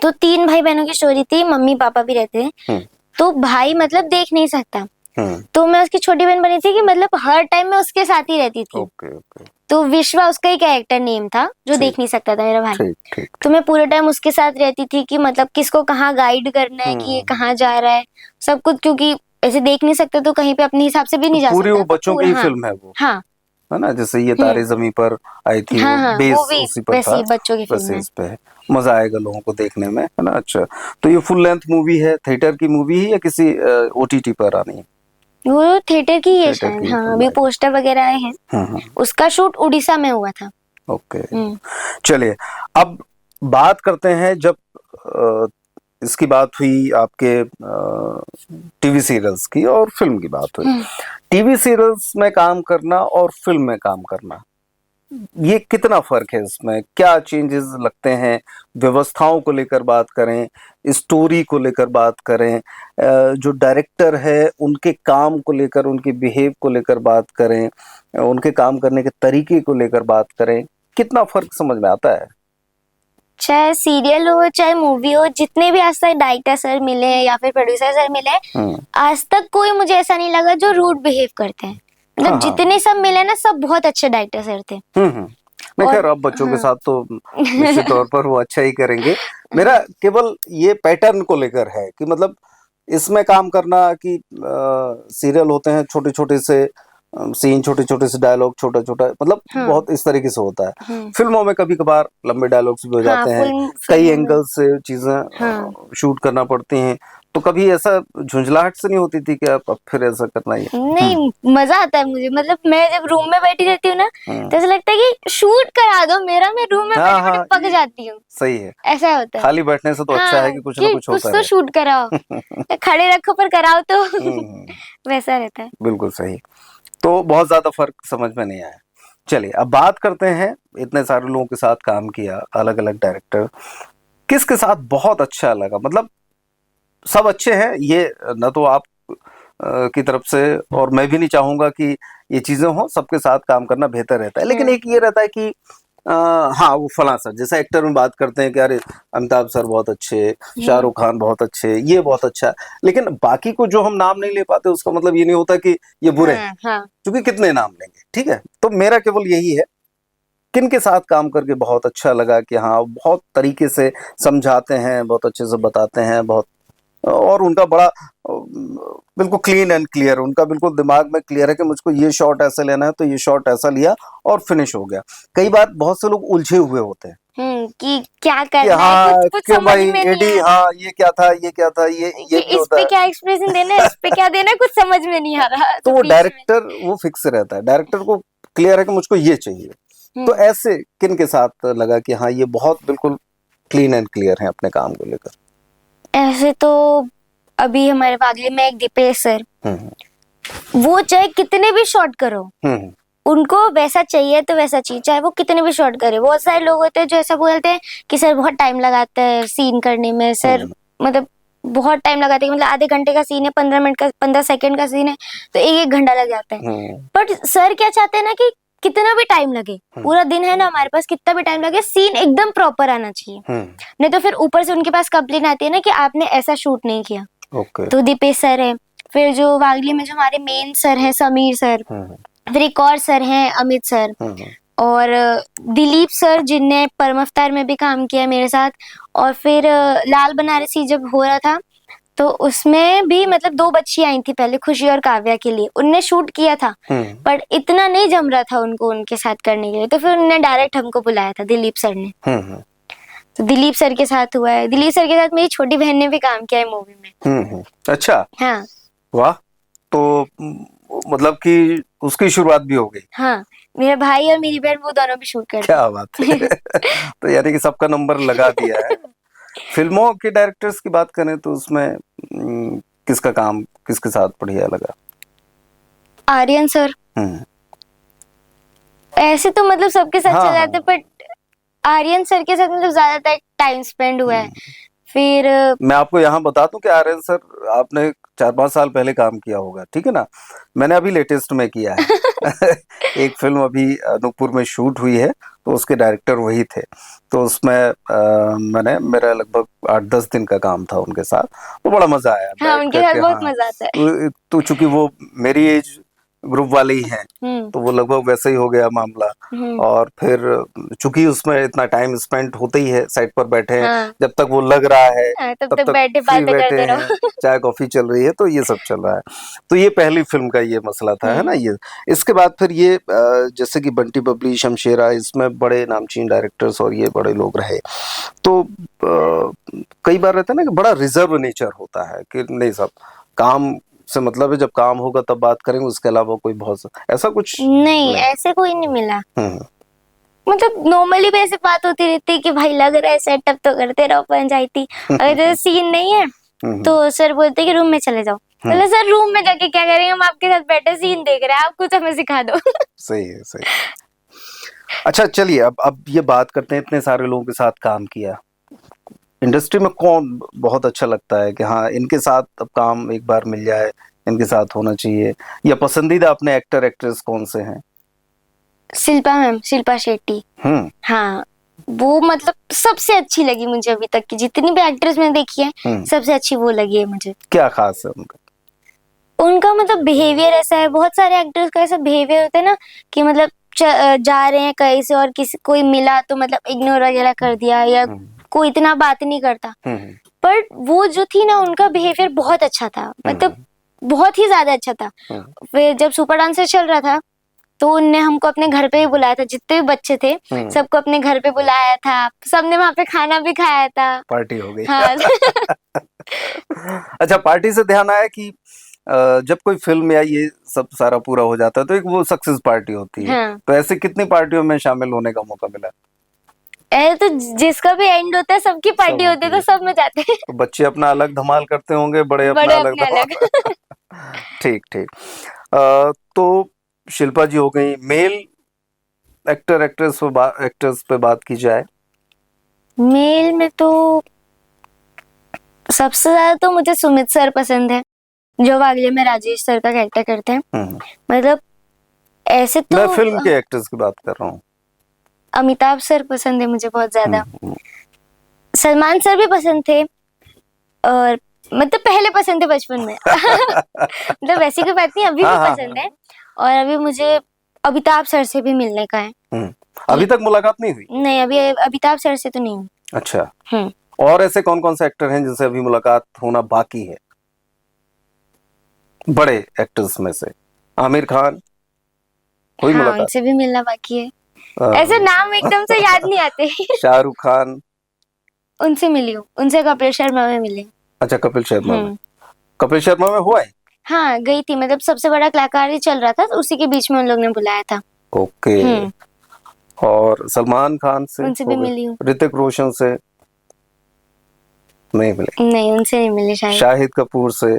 तो 3 भाई बहनों की स्टोरी थी। मम्मी पापा भी रहते थे। तो भाई मतलब देख नहीं सकता, तो मैं उसकी छोटी बहन बनी थी कि मतलब हर टाइम मैं उसके साथ ही रहती थी। Okay okay. तो विश्वा उसका ही कैरेक्टर नेम था जो ठीक। देख नहीं सकता था मेरा भाई। ठीक ठीक। तो मैं पूरे टाइम उसके साथ रहती थी कि मतलब किसको कहाँ गाइड करना है कि ये कहाँ जा रहा है, सब कुछ, क्योंकि ऐसे देख नहीं सकते तो कहीं पे अपने हिसाब से भी नहीं जा पूरी सकता। वो तो बच्चों पूरा की हाँ फिल्म है वो, हाँ है ना, जैसे ये तारे जमीन पर आई थी, हाँ वो हाँ, बेस वो भी उसी पर वैसी था, बच्चों की फिल्म वैसे है। इस पे है। मजा आएगा लोगों को देखने में, है ना। अच्छा, तो ये फुल लेंथ मूवी है, थिएटर की मूवी है या किसी ओटीटी पर आनी है? वो थिएटर की है थिएटर शायद, की हाँ फिल्म अभी आएगी। पोस्टर वगैरह आए हैं। उसका शूट उड़ीसा में हुआ था। ओके, चलिए अब बात करते हैं, जब अ, इसकी बात हुई आपके टीवी सीरियल्स की और फिल्म की बात हुई, टीवी सीरियल्स में काम करना और फिल्म में काम करना, ये कितना फर्क है, इसमें क्या चेंजेस लगते हैं? व्यवस्थाओं को लेकर बात करें, स्टोरी को लेकर बात करें, जो डायरेक्टर है उनके काम को लेकर, उनके बिहेव को लेकर बात करें, उनके काम करने के तरीके को लेकर बात करें, कितना फर्क समझ में आता है? चाहे सीरियल हो चाहे मूवी हो, जितने भी आज तक डायरेक्टर सर मिले या फिर प्रोड्यूसर सर मिले, आज तक कोई मुझे ऐसा नहीं लगा जो रूड बिहेव करते हैं। मतलब हाँ, हाँ। जितने सब मिले ना, सब बहुत अच्छे डायरेक्टर सर थे। नहीं, और खैर अब बच्चों के हाँ साथ तो निश्चित तौर पर वो अच्छा ही करेंगे। मेरा केवल ये पैटर्न को लेकर है कि मतलब इसमें काम करना कि सीरियल होते हैं छोटे छोटे से सीन, छोटे छोटे से डायलॉग, छोटा छोटा, मतलब बहुत इस तरीके से होता है। फिल्मों में कभी कभार लंबे डायलॉग्स भी हो जाते हैं, कई एंगल से चीजें शूट करना पड़ती हैं, तो कभी ऐसा झुंझलाहट से नहीं होती थी कि अब फिर ऐसा करना ही है? नहीं, मजा आता है मुझे। मतलब मैं जब रूम में बैठी रहती हूँ ना, तो ऐसा लगता है कि शूट करा दो मेरा, मैं रूम में हाँ, बैठे हाँ, बैठे पक जाती हूँ। सही है। ऐसा होता है। खाली बैठने से तो अच्छा है कि कुछ ना कुछ होता तो रहे। शूट कराओ, खड़े रखो पर कराओ तो वैसा रहता है। बिल्कुल सही। तो बहुत ज्यादा फर्क समझ में नहीं आया। चलिए अब बात करते हैं, इतने सारे लोगों के साथ काम किया, अलग अलग डायरेक्टर, किसके साथ बहुत अच्छा लगा? मतलब सब अच्छे हैं ये न तो आप की तरफ से, और मैं भी नहीं चाहूंगा कि ये चीजें हो, सबके साथ काम करना बेहतर रहता है, लेकिन एक ये रहता है कि हाँ वो फला सर, जैसा एक्टर में बात करते हैं कि अरे अमिताभ सर बहुत अच्छे, शाहरुख खान बहुत अच्छे, ये बहुत अच्छा, लेकिन बाकी को जो हम नाम नहीं ले पाते उसका मतलब ये नहीं होता कि ये बुरे हैं, क्योंकि कितने नाम लेंगे। ठीक है, तो मेरा केवल यही है, किन के साथ काम करके बहुत अच्छा लगा कि हाँ बहुत तरीके से समझाते हैं, बहुत अच्छे से बताते हैं, बहुत, और उनका बड़ा बिल्कुल क्लीन एंड क्लियर, उनका बिल्कुल दिमाग में क्लियर है कि मुझको ये शॉट ऐसे लेना है तो ये शॉट ऐसा लिया और फिनिश हो गया। कई बार बहुत से लोग उलझे हुए होते हैं कि क्या कि करना हाँ है, कुछ क्यों समझ भाई में नहीं एडी, है हाँ ये क्या था, ये क्या था, ये कि भी इस होता पे है। क्या एक्सप्रेशन देना है, इस पे क्या देना है, कुछ समझ में नहीं आ रहा। तो वो बीच में डायरेक्टर वो फिक्स रहता है, डायरेक्टर को क्लियर है कि मुझको ये चाहिए। तो ऐसे किन के साथ लगा कि हाँ ये बहुत बिल्कुल क्लीन एंड क्लियर है अपने काम को लेकर? ऐसे तो अभी हमारे बागले में एक दीपेश सर, वो चाहे कितने भी शॉट करो, उनको वैसा चाहिए तो वैसा चाहिए, चाहे वो कितने भी शॉट करे। बहुत सारे लोग होते हैं जो ऐसा बोलते हैं कि सर बहुत टाइम लगाते हैं सीन करने में, सर मतलब बहुत टाइम लगाते हैं, मतलब आधे घंटे का सीन है, 15 मिनट का, 15 सेकंड का सीन है, तो एक घंटा लग जाता है। बट सर क्या चाहते हैं ना कि कितना भी टाइम लगे, पूरा दिन है ना हमारे पास, कितना भी टाइम लगे, सीन एकदम प्रॉपर आना चाहिए। नहीं तो फिर ऊपर से उनके पास कंप्लेन आती है ना कि आपने ऐसा शूट नहीं किया। तो दीपेश सर है, फिर जो वागली में जो हमारे मेन सर हैं समीर सर, फिर एक और सर हैं अमित सर, और दिलीप सर जिनने परम अवतार में भी काम किया मेरे साथ, और फिर लाल बनारसी जब हो रहा था तो उसमें भी मतलब 2 बच्ची आई थी पहले, खुशी और काव्या के लिए, उनने शूट किया था, पर इतना नहीं जम रहा था उनको उनके साथ करने के लिए, तो फिर उन्होंने डायरेक्ट हमको बुलाया था, दिलीप सर ने। तो दिलीप सर के साथ हुआ है। दिलीप सर के साथ मेरी छोटी बहन ने भी काम किया है मूवी में। अच्छा, हाँ वाह, तो मतलब कि उसकी शुरुआत भी हो गई। हाँ, मेरा भाई और मेरी बहन वो दोनों भी शूट करते हैं। क्या बात है। तो यानी कि सबका नंबर लगा दिया है। फिल्मों के डायरेक्टर्स की बात करें तो उसमें किसका काम किसके साथ बढ़िया लगा? आर्यन सर। ऐसे तो मतलब सबके साथ चल जाते, बट आर्यन सर के साथ मतलब ज्यादातर टाइम स्पेंड हुआ है। फिर मैं आपको यहाँ बता दूं कि आर्यन सर आपने 4-5 साल पहले काम किया होगा, ठीक है ना। मैंने अभी लेटेस्ट में किया है एक फिल्म अभी अनूपपुर में शूट हुई है, तो उसके डायरेक्टर वही थे। तो उसमें मैंने मेरा लगभग 8-10 दिन का काम था उनके साथ, तो बड़ा मजा आया हाँ, बैठ उनके करके। साथ बहुत हाँ, मजा आता है। तो चूंकि वो मेरी एज ग्रुप वाले ही हैं, तो वो लगभग वैसे ही हो गया मामला। और फिर चूंकि उसमें इतना टाइम स्पेंड होता ही है, साइड पर बैठे हैं, हाँ, जब तक वो लग रहा है हाँ, तब तब तक तक बैठे फ्री बातें बैठे करते हैं, रहो। चाय कॉफी चल रही है, तो ये सब चल रहा है। तो ये पहली फिल्म का ये मसला था, है ना ये। इसके बाद फिर ये जैसे कि बंटी बबली, शमशेरा, इसमें बड़े नामचीन डायरेक्टर्स और ये बड़े लोग रहे। तो कई बार रहता है ना कि बड़ा रिजर्व नेचर होता है कि नहीं सब काम से मतलब है, जब काम होगा तब बात करेंगे, उसके अलावा कोई बहुत ऐसा कुछ नहीं, ऐसे कोई नहीं मिला। हम्म मतलब नॉर्मली भी ऐसे बात होती रहती है कि भाई लग रहा है सेटअप तो करते रहो पंचायती, अगर जैसे सीन नहीं है तो सर बोलते कि रूम में चले जाओ। बोले सर रूम में जाके क्या करेंगे, हम आपके साथ बैठे सीन देख रहे हैं, आप कुछ हमें सिखा दो। सही है, सही है। अच्छा चलिए, अब ये बात करते हैं, इतने सारे लोगों के साथ काम किया, इंडस्ट्री में कौन बहुत अच्छा लगता है कि हाँ इनके साथ अब काम एक बार मिल जाए, इनके साथ होना चाहिए, या पसंदीदा अपने एक्टर एक्ट्रेस कौन से हैं? शिल्पा मैम, शिल्पा शेट्टी। हाँ, वो मतलब सबसे अच्छी लगी मुझे अभी तक की जितनी भी एक्ट्रेस मैंने देखी है, सबसे अच्छी वो लगी है मुझे। क्या खास है उनका? उनका मतलब बिहेवियर ऐसा है, बहुत सारे एक्टर्स का ऐसा बिहेवियर होता है ना कि मतलब जा रहे हैं कहीं से और किसी कोई मिला तो मतलब इग्नोर वगैरह कर दिया, या कोई इतना बात नहीं करता। पर वो जो थी ना, उनका बिहेवियर बहुत अच्छा था, मतलब बहुत ही ज्यादा अच्छा था। फिर जब सुपर डांसर चल रहा था तो उनने हमको अपने घर पे ही बुलाया था, जितने भी बच्चे थे सबको अपने घर पे बुलाया था, सबने वहां पे खाना भी खाया था, पार्टी हो गई। हाँ। अच्छा, पार्टी से ध्यान आया कि जब कोई फिल्म या ये सब सारा पूरा हो जाता है तो एक वो सक्सेस पार्टी होती है। हाँ। तो ऐसे कितनी पार्टियों में शामिल होने का मौका मिला? तो जिसका भी एंड होता है सबकी पार्टी होती है, तो सब में जाते हैं। तो बच्चे अपना अलग धमाल करते होंगे, बड़े अपना बड़े अलग अपने अलग। धमाल। ठीक ठीक। तो शिल्पा जी हो गई। मेल एक्टर एक्ट्रेस पे बात की जाए, मेल में तो सबसे ज्यादा तो मुझे सुमित सर पसंद है, जो वागले में राजेश सर का कैरेक्टर करते हैं। मतलब ऐसे तो मैं फिल्म के एक्टर्स की बात कर रहा हूँ। अमिताभ सर पसंद है मुझे बहुत ज्यादा, सलमान सर भी पसंद थे, और मतलब पहले पसंद थे बचपन में। मतलब वैसी कोई बात नहीं, अभी भी पसंद है। और अभी मुझे अमिताभ सर से भी मिलने का है। अभी तक मुलाकात नहीं हुई? नहीं, अभी अमिताभ सर से तो नहीं हुई। अच्छा। और ऐसे कौन कौन से एक्टर हैं जिनसे अभी मुलाकात होना बाकी है, बड़े एक्टर्स में से? आमिर खान, कोई हाँ, मुलाकात? उनसे भी मिलना बाकी है, ऐसे नाम एकदम से याद नहीं आते। शाहरुख खान? उनसे मिली हूँ, उनसे कपिल शर्मा में मिली। अच्छा, कपिल शर्मा में? कपिल शर्मा में हुआ है? हाँ, गई थी, मतलब सबसे बड़ा कलाकार ही चल रहा था, तो उसी के बीच में उन लोग ने बुलाया था। ओके। और सलमान खान से? उनसे भी मिली हूँ। ऋतिक रोशन से? नहीं मिले? नहीं, उनसे नहीं मिली शायद। शाहिद कपूर से?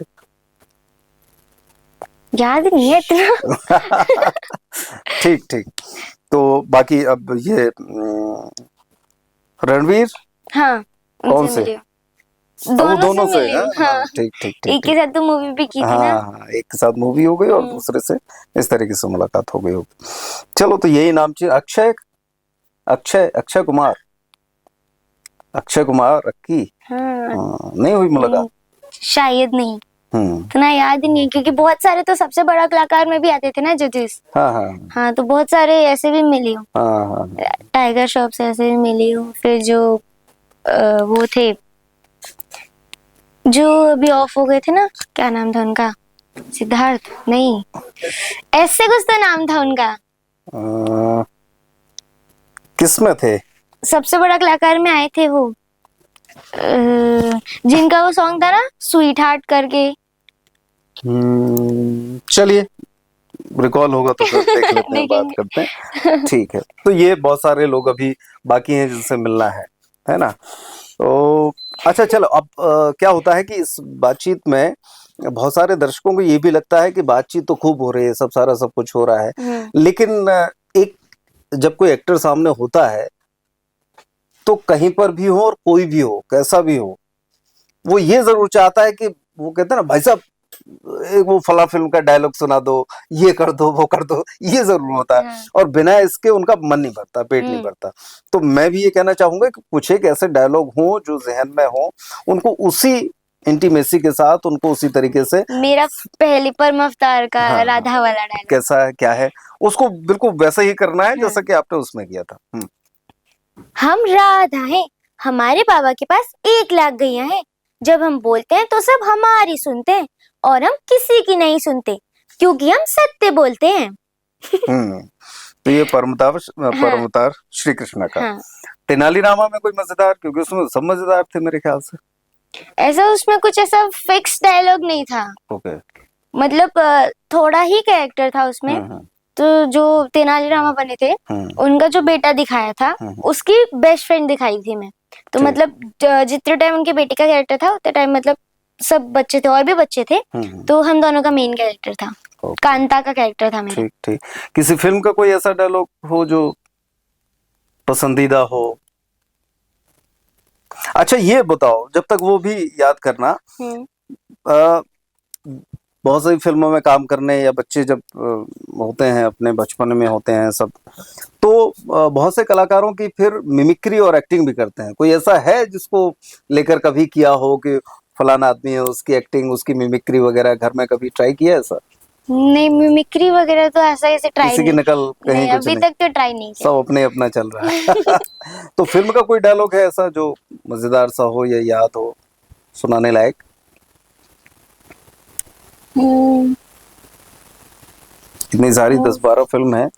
याद नहीं है इतना। ठीक ठीक। तो बाकी अब ये रणवीर? हाँ, कौन उनसे से? मिली हूँ। दोनों से मिली हूँ। हाँ, ठीक ठीक ठीक। एक के साथ तो मूवी भी की थी ना। हाँ, एक के साथ मूवी हो गई और दूसरे से इस तरीके से मुलाकात हो गई होगी। चलो, तो यही नाम चाहिए। अक्षय अक्षय कुमार, अक्की? हाँ, नहीं हुई मुलाकात? शायद नहीं, इतना याद ही नहीं, क्योंकि बहुत सारे तो सबसे बड़ा कलाकार में भी आते थे ना जजेस। हाँ, तो बहुत सारे ऐसे भी मिली हूँ। टाइगर श्रॉफ से ऐसे भी मिली हूँ। फिर जो वो थे जो अभी ऑफ हो गए थे ना, क्या नाम था उनका? सिद्धार्थ नहीं, ऐसे कुछ तो नाम था उनका। किस में थे? सबसे बड़ा कलाकार में आए थे वो, जिनका वो सॉन्ग था ना स्वीट हार्ट करके। चलिए, रिकॉल होगा तो फिर देख लेते हैं, बात करते हैं। ठीक है। तो ये बहुत सारे लोग अभी बाकी हैं जिनसे मिलना है ना। तो अच्छा चलो, अब क्या होता है कि इस बातचीत में बहुत सारे दर्शकों को ये भी लगता है कि बातचीत तो खूब हो रही है, सब कुछ हो रहा है, लेकिन एक जब कोई एक्टर सामने होता है तो कहीं पर भी हो और कोई भी हो, कैसा भी हो, वो ये जरूर चाहता है कि वो कहते हैं ना भाई साहब एक वो फला फिल्म का डायलॉग सुना दो, ये कर दो, वो कर दो, ये जरूर होता है। हाँ। और बिना इसके उनका मन नहीं भरता, पेट नहीं भरता। तो मैं भी ये कहना चाहूंगा कि कुछ एक ऐसे डायलॉग हों जो जहन में हो, उनको उसी इंटीमेसी के साथ, उनको उसी तरीके से। मेरा पहली पर अवतार का हाँ, राधा वाला डायलॉग, कैसा है, क्या है, उसको बिल्कुल वैसा ही करना है जैसा कि आपने उसमें किया था। हम राधा हैं, हमारे बाबा के पास 1 लाख गैया है। जब हम बोलते हैं तो सब हमारी सुनते हैं और हम किसी की नहीं सुनते, क्योंकि हम सत्य बोलते हैं। तो ये परमतार श्री कृष्णा का। हाँ। तेनालीरामा में कोई मजेदार, क्योंकि उसमें सब मजेदार थे मेरे ख्याल से। ऐसा उसमें कुछ ऐसा फिक्स डायलॉग नहीं था। ओके। मतलब थोड़ा ही कैरेक्टर था उसमें। तो जो तेनालीरामा बने थे, उनका जो बेटा दिखाया था, उसकी बेस्ट फ्रेंड दिखाई थी मैं। तो मतलब जितने टाइम उनके बेटे का कैरेक्टर था उतने टाइम मतलब सब बच्चे थे और भी बच्चे थे, तो हम दोनों का मेन कैरेक्टर था। कांता का कैरेक्टर था मेरा। ठीक ठीक। किसी फिल्म का कोई ऐसा डायलॉग हो जो पसंदीदा हो? अच्छा ये बताओ, जब तक वो भी याद करना, बहुत सारी फिल्मों में काम करने, या बच्चे जब होते हैं अपने बचपन में होते हैं सब, तो बहुत से कलाकारों की फिर मिमिक्री और एक्टिंग भी करते हैं। कोई ऐसा है जिसको लेकर कभी किया हो कि फलाना आदमी है, उसकी एक्टिंग, उसकी मिमिक्री वगैरह घर में कभी ट्राई किया है ऐसा? नहीं, मिमिक्री वगैरह तो ऐसा ऐसे ट्राई किसी की नकल कहीं नहीं, कुछ अभी नहीं? तक तो ट्राई नहीं किया। सब अपने अपना चल रहा है। तो फिल्म का कोई डायलॉग है ऐसा जो मजेदार सा हो या याद हो, सुनाने लायक? इतनी सारी 10-12 फिल्म है।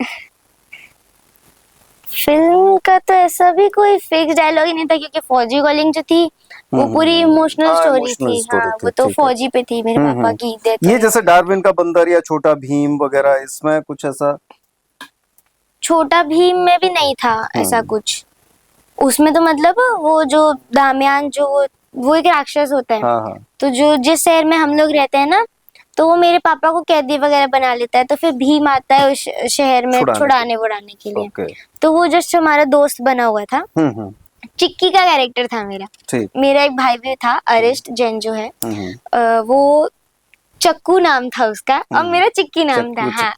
फिल्म का तो ऐसा भी कोई फिक्स डायलॉग ही नहीं था, क्योंकि फौजी कॉलिंग जो थी वो पूरी इमोशनल स्टोरी थी। हाँ, वो तो फौजी पे थी, मेरे पापा की डेथ। ये जैसे डार्विन का बंदर या छोटा भीम वगैरह, इसमें कुछ ऐसा? छोटा भीम में भी नहीं था ऐसा कुछ। उसमें तो मतलब वो जो दाम्यान जो वो एक राक्षस होता है। हाँ। तो जो जिस शहर में हम लोग रहते हैं ना, तो वो मेरे पापा को कैदी वगैरह बना लेता है, तो फिर भीम आता है उस शहर में छुड़ाने वुड़ाने के लिए। तो वो जस्ट हमारा दोस्त बना हुआ था। चिक्की का कैरेक्टर था मेरा। मेरा एक भाई भी था, अरिस्ट जैन जो है, वो चक्कू नाम था उसका और मेरा चिक्की नाम था। हाँ।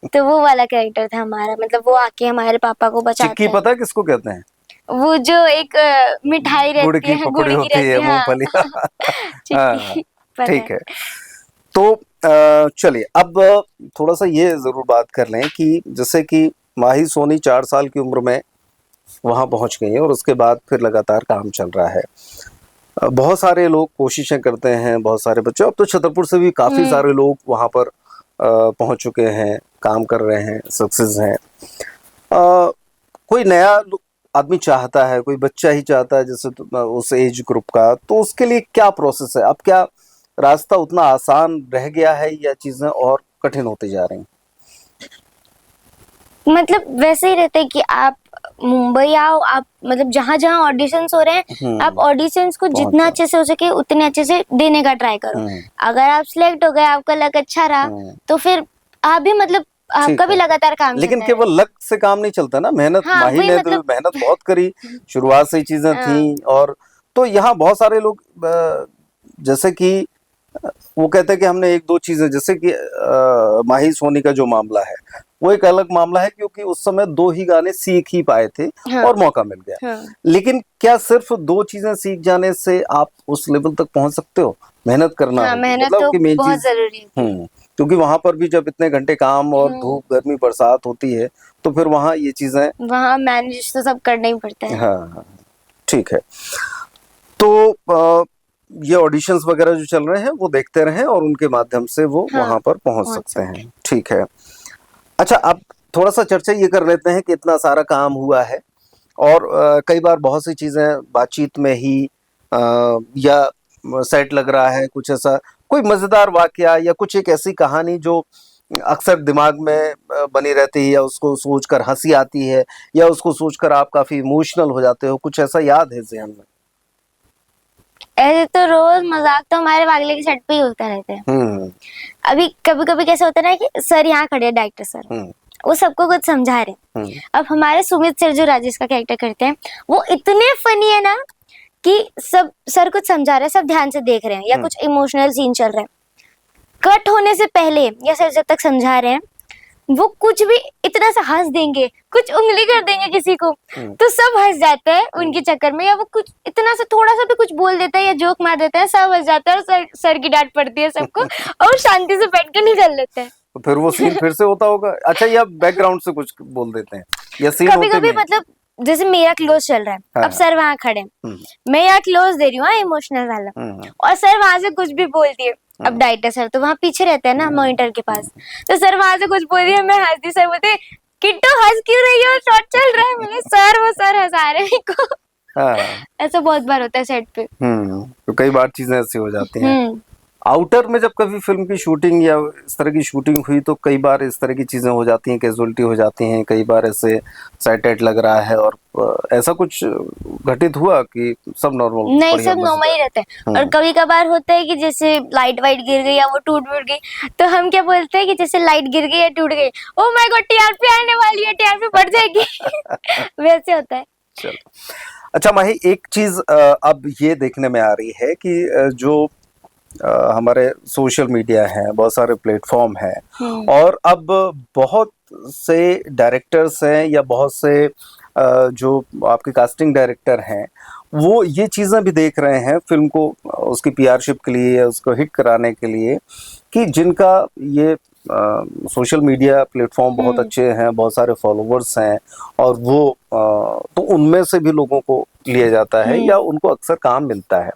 तो वो वाला कैरेक्टर था हमारा। मतलब वो आके हमारे पापा को बचाता है। चिक्की पता है किसको कहते हैं? वो जो एक मिठाई रहती है, गुड़ की रहती है, मूंगफली। चिक्की, ठीक है। तो चलिए अब थोड़ा सा ये जरूर बात कर लें कि जैसे कि माही सोनी 4 साल की उम्र में वहां पहुंच गई है और उसके बाद फिर लगातार काम चल रहा है। बहुत सारे लोग कोशिशें करते हैं, बहुत सारे बच्चे, अब तो छतरपुर से भी काफी सारे लोग वहां पर पहुंच चुके हैं, काम कर रहे हैं, सक्सेस हैं। कोई नया आदमी चाहता है, कोई बच्चा ही चाहता है जैसे उस एज ग्रुप का, तो उसके लिए क्या प्रोसेस है? अब क्या रास्ता उतना आसान रह गया है या चीजें और कठिन होती जा रही हैं? मतलब वैसे ही रहते हैं कि आप मुंबई आओ, आप मतलब जहाँ जहाँ ऑडिशंस हो रहे हैं, आप ऑडिशंस को जितना अच्छे से हो सके उतने अच्छे से देने का ट्राई करो। अगर आप सिलेक्ट हो गए, आपका लक अच्छा रहा, तो फिर आप भी मतलब आपका भी लगातार काम। लेकिन केवल लक से काम नहीं चलता ना, मेहनत। हाँ, माही ने मतलब मेहनत बहुत करी, शुरुआत से ही चीजें थी। और तो यहाँ बहुत सारे लोग जैसे कि वो कहते हैं कि हमने 1-2 चीजें, जैसे कि माही सोनी का जो मामला है वो एक अलग मामला है, क्योंकि उस समय 2 ही गाने सीख ही पाए थे। हाँ। और मौका मिल गया। हाँ। लेकिन क्या सिर्फ 2 चीजें सीख जाने से आप उस लेवल तक पहुंच सकते हो? मेहनत करना। हाँ, मेहनत मतलब तो बहुत जरूरी है। क्योंकि वहां पर भी जब इतने घंटे काम और धूप, गर्मी, बरसात होती है, तो फिर वहां ये चीजें, वहां मैनेज तो सब करना ही पड़ता है। हाँ, ठीक है। तो ये ऑडिशंस वगैरह जो चल रहे हैं वो देखते रहें और उनके माध्यम से वो वहां पर पहुंच सकते हैं। ठीक है। अच्छा, अब थोड़ा सा चर्चा ये कर लेते हैं कि इतना सारा काम हुआ है और कई बार बहुत सी चीजें बातचीत में ही या सेट लग रहा है, कुछ ऐसा कोई मजेदार वाकया या कुछ एक ऐसी कहानी जो अक्सर दिमाग में बनी रहती है, या उसको सोचकर हंसी आती है, या उसको सोचकर आप काफी इमोशनल हो जाते हो, कुछ ऐसा याद है ज़हन में? ऐसे तो रोज मजाक तो हमारे वागले के सेट पे ही होता रहता है। अभी कभी कभी कैसे होता है ना कि सर यहाँ खड़े हैं, डायरेक्टर सर, वो सबको कुछ समझा रहे हैं। अब हमारे सुमित सर जो राजेश का कैरेक्टर करते हैं, वो इतने फनी है ना कि सब सर कुछ समझा रहे हैं, सब ध्यान से देख रहे हैं, या कुछ इमोशनल सीन चल रहा है, कट होने से पहले या सर जब तक समझा रहे हैं, वो कुछ भी इतना सा हंस देंगे, कुछ उंगली कर देंगे किसी को, तो सब हंस जाते हैं उनके चक्कर में, या वो कुछ इतना सा थोड़ा सा भी कुछ बोल देता है या जोक मार देता है, सब हंस जाता है और सर की डांट पड़ती है सबको और शांति से बैठ के निकल लेते हैं। तो फिर वो सीन फिर से होता होगा। अच्छा, या बैकग्राउंड से कुछ बोल देते हैं या सीन कभी होते कभी नहीं? मतलब जैसे मेरा क्लोज चल रहा है, हाँ, अब सर वहां खड़े हैं, मैं यहाँ क्लोज दे रही हूँ इमोशनल वाला, और सर वहां से कुछ भी बोल दिए, अब डायरेक्टर सर तो वहां पीछे रहते हैं ना मॉनिटर के पास, तो सर वहां से कुछ बोल दिया, मैं हंस दी, सर बोलते किट्टू हंस क्यों रही हो, शॉट चल रहा है, मैंने सर वो सर हंसा रहे हैं मेरे को। हाँ। ऐसा बहुत बार होता है सेट पे। तो कई बार चीजें ऐसी हो जाती हैं। आउटर में जब कभी फिल्म की शूटिंग या इस तरह की शूटिंग हुई तो कई बार इस तरह की चीजें हो जाती हैं, कैजुअलिटी हो जाती हैं, कई बार ऐसे साइटेड लग रहा है, और ऐसा कुछ घटित हुआ कि सब नॉर्मल? नहीं, सब नॉर्मल ही रहते हैं, और कभी कभार होता है कि जैसे लाइट वाइट गिर गई या वो टूट गई, तो हम क्या बोलते हैं कि जैसे लाइट गिर गई या टूट गई, ओ माय गॉड टीआरपी आने वाली है, टीआरपी बढ़ जाएगी वैसे होता है। चलो, अच्छा माही, एक चीज अब ये देखने में आ रही है कि जो हमारे सोशल मीडिया है, बहुत सारे प्लेटफॉर्म हैं, और अब बहुत से डायरेक्टर्स हैं या बहुत से जो आपके कास्टिंग डायरेक्टर हैं, वो ये चीज़ें भी देख रहे हैं फिल्म को उसकी पीआरशिप के लिए, उसको हिट कराने के लिए, कि जिनका ये सोशल मीडिया प्लेटफॉर्म बहुत अच्छे हैं, बहुत सारे फॉलोवर्स हैं, और वो तो उनमें से भी लोगों को लिया जाता है या उनको अक्सर काम मिलता है।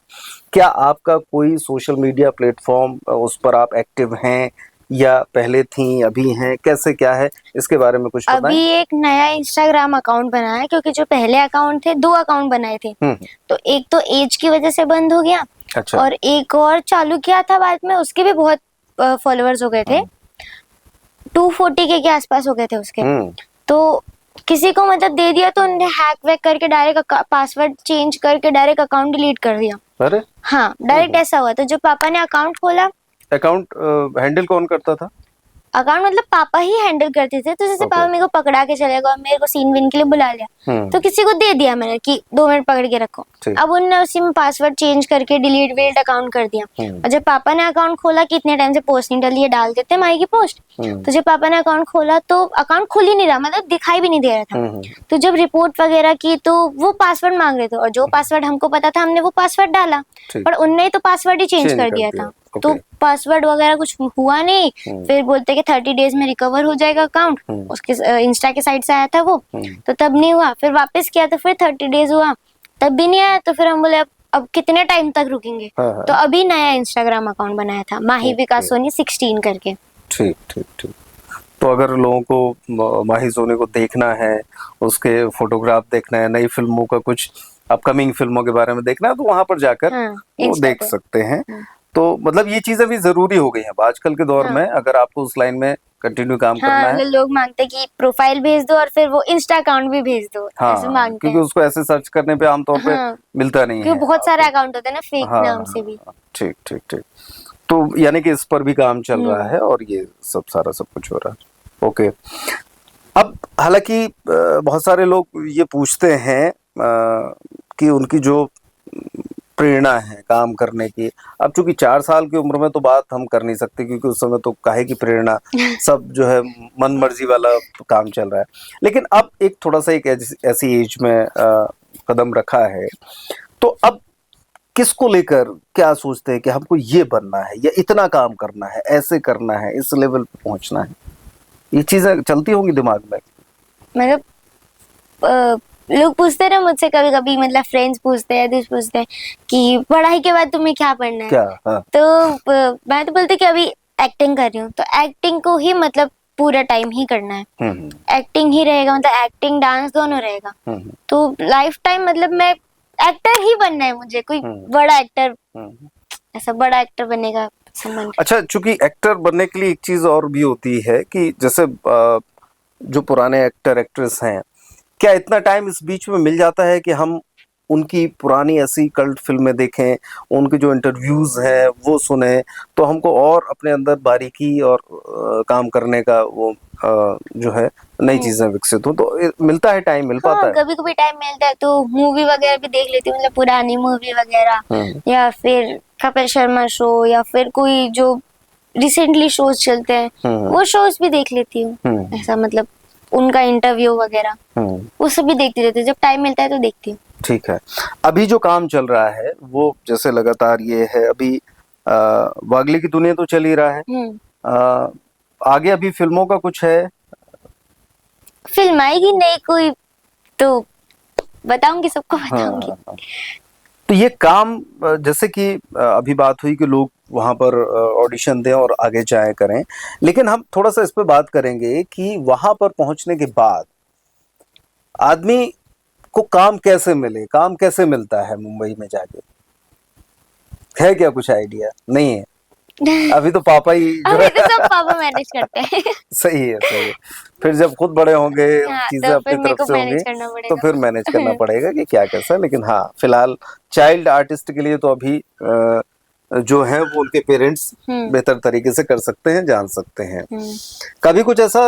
क्या आपका कोई सोशल मीडिया प्लेटफॉर्म, उस पर आप एक्टिव हैं या पहले थी, अभी हैं, कैसे क्या है, इसके बारे में कुछ बताएं? अभी एक नया इंस्टाग्राम अकाउंट बना है, क्योंकि जो पहले अकाउंट थे, 2 अकाउंट बनाए थे, तो एक तो एज की वजह से बंद हो गया। अच्छा। और एक और चालू किया था बाद में, उसके भी बहुत फॉलोअर्स हो गए थे, 240 के आसपास हो गए थे उसके। तो किसी को मतलब दे दिया, तो उन्होंने हैक वैक करके डायरेक्ट पासवर्ड चेंज करके डायरेक्ट अकाउंट डिलीट कर दिया। अरे हाँ, डायरेक्ट ऐसा हुआ। तो जो पापा ने अकाउंट खोला, अकाउंट हैंडल कौन करता था? अकाउंट मतलब पापा ही हैंडल करते थे, तो जैसे पापा मेरे को पकड़ा के चले गए, मेरे को सीन विन के लिए बुला लिया, तो किसी को दे दिया मैंने कि 2 मिनट पकड़ के रखो। अब उनने उसी में पासवर्ड चेंज करके डिलीट विलीट अकाउंट कर दिया। और जब पापा ने अकाउंट खोला कि इतने टाइम से पोस्ट नहीं डाली है, डाल देते माई की पोस्ट, तो जब पापा ने अकाउंट खोला तो अकाउंट खुल ही नहीं रहा, मतलब दिखाई भी नहीं दे रहा था। तो जब रिपोर्ट वगैरह की तो वो पासवर्ड मांग रहे थे, और जो पासवर्ड हमको पता था हमने वो पासवर्ड डाला, पर उनने तो पासवर्ड ही चेंज कर दिया था। तो पासवर्ड वगैरह कुछ हुआ नहीं। फिर बोलते कि 30 डेज में रिकवर हो जाएगा अकाउंट, उसके इंस्टा के साइड से आया था वो, तो तब नहीं हुआ। फिर वापस किया तो फिर 30 डेज हुआ, तब भी नहीं आया। तो फिर हम बोले अब कितने टाइम तक रुकेंगे। तो अभी नया इंस्टाग्राम अकाउंट बनाया था, माही विकास सोनी 16 करके। ठीक ठीक ठीक। तो अगर लोगों को माही सोनी को देखना है, उसके फोटोग्राफ देखना है, नई फिल्मों का कुछ अपकमिंग फिल्मों के बारे में देखना है, तो वहां पर जाकर वो देख सकते हैं। तो मतलब ये चीजें भी जरूरी हो गई हैं आजकल के दौर में, अगर आपको उस लाइन में कंटिन्यू काम करना है। लोग मांगते कि प्रोफाइल भेज दो और फिर वो इंस्टा अकाउंट भी भेज दो, ऐसे मांगते क्योंकि उसको ऐसे सर्च करने पे आमतौर पे मिलता नहीं है, बहुत सारे अकाउंट होते हैं ना फेक नाम से भी। ठीक ठीक ठीक। तो यानी कि इस पर भी काम चल रहा है और ये सब सारा सब कुछ हो रहा है। ओके। अब हालांकि बहुत सारे लोग ये पूछते हैं कि उनकी जो प्रेरणा है काम करने की, अब चूंकि 4 साल की उम्र में तो बात हम कर नहीं सकते, क्योंकि उस समय तो काहे की प्रेरणा, सब जो है मन मर्जी वाला काम चल रहा है। लेकिन अब एक थोड़ा सा एक ऐसी एज में कदम रखा है, तो अब किसको लेकर क्या सोचते हैं कि हमको ये बनना है या इतना काम करना है, ऐसे करना है, इस लेवल पे पहुंचना है, ये चीजें चलती होंगी दिमाग में? मतलब लोग पूछते हैं मुझसे कभी कभी, मतलब फ्रेंड्स पूछते हैं, दोस्त पूछते हैं कि पढ़ाई के बाद तुम्हें क्या पढ़ना है क्या? तो मैं तो बोलती कि अभी एक्टिंग कर रही हूँ, तो एक्टिंग को ही मतलब पूरा टाइम ही करना है। एक्टिंग ही रहेगा, मतलब एक्टिंग डांस दोनों रहेगा। तो लाइफ टाइम मतलब मैं एक्टर ही बनना है मुझे, कोई बड़ा एक्टर, ऐसा बड़ा एक्टर बनने का संबंध। अच्छा, चूंकि एक्टर बनने के लिए एक चीज और भी होती है कि जैसे जो पुराने एक्टर एक्ट्रेस हैं, क्या इतना टाइम इस बीच में मिल जाता है कि हम उनकी पुरानी ऐसी कल्ट फिल्में देखें, उनके जो इंटरव्यूज हैं वो सुने, तो हमको और अपने अंदर बारीकी और काम करने का वो जो है नई चीजें विकसित हो, तो मिलता है, टाइम मिल पाता हाँ, है। कभी कभी टाइम मिलता है तो मूवी वगैरह भी देख लेती हूँ, मतलब पुरानी मूवी वगैरह, या फिर कपिल शर्मा शो, या फिर कोई जो रिसेंटली शोज चलते हैं वो शोज भी देख लेती हूँ। ऐसा मतलब उनका इंटरव्यू वगैरह वो सब भी देखती रहती हूँ, जब टाइम मिलता है तो देखती हूँ। ठीक है। अभी जो काम चल रहा है वो जैसे लगातार ये है, अभी वागले की दुनिया तो चल ही रहा है, आगे अभी फिल्मों का कुछ है? फिल्म आएगी नई कोई तो बताऊंगी, सबको बताऊंगी। हाँ, तो ये काम जैसे कि अभी बात हुई कि लोग वहां पर ऑडिशन दें और आगे जाए करें, लेकिन हम थोड़ा सा इस पे बात करेंगे कि वहां पर पहुंचने के बाद आदमी को काम कैसे मिले, काम कैसे मिलता है मुंबई में जाके? है क्या कुछ आइडिया? नहीं है अभी तो पापा ही जो अभी है तो सब पापा मैनेज करते हैं। सही है, सही है। फिर जब खुद बड़े होंगे, हाँ, चीजें तो अपनी फिर मेरे तरफ को से होंगी, मैनेज करना तो पड़ेगा। फिर मैनेज करना पड़ेगा कि क्या कैसा। लेकिन हाँ, फिलहाल चाइल्ड आर्टिस्ट के लिए तो अभी जो है वो उनके पेरेंट्स बेहतर तरीके से कर सकते हैं, जान सकते हैं। कभी कुछ ऐसा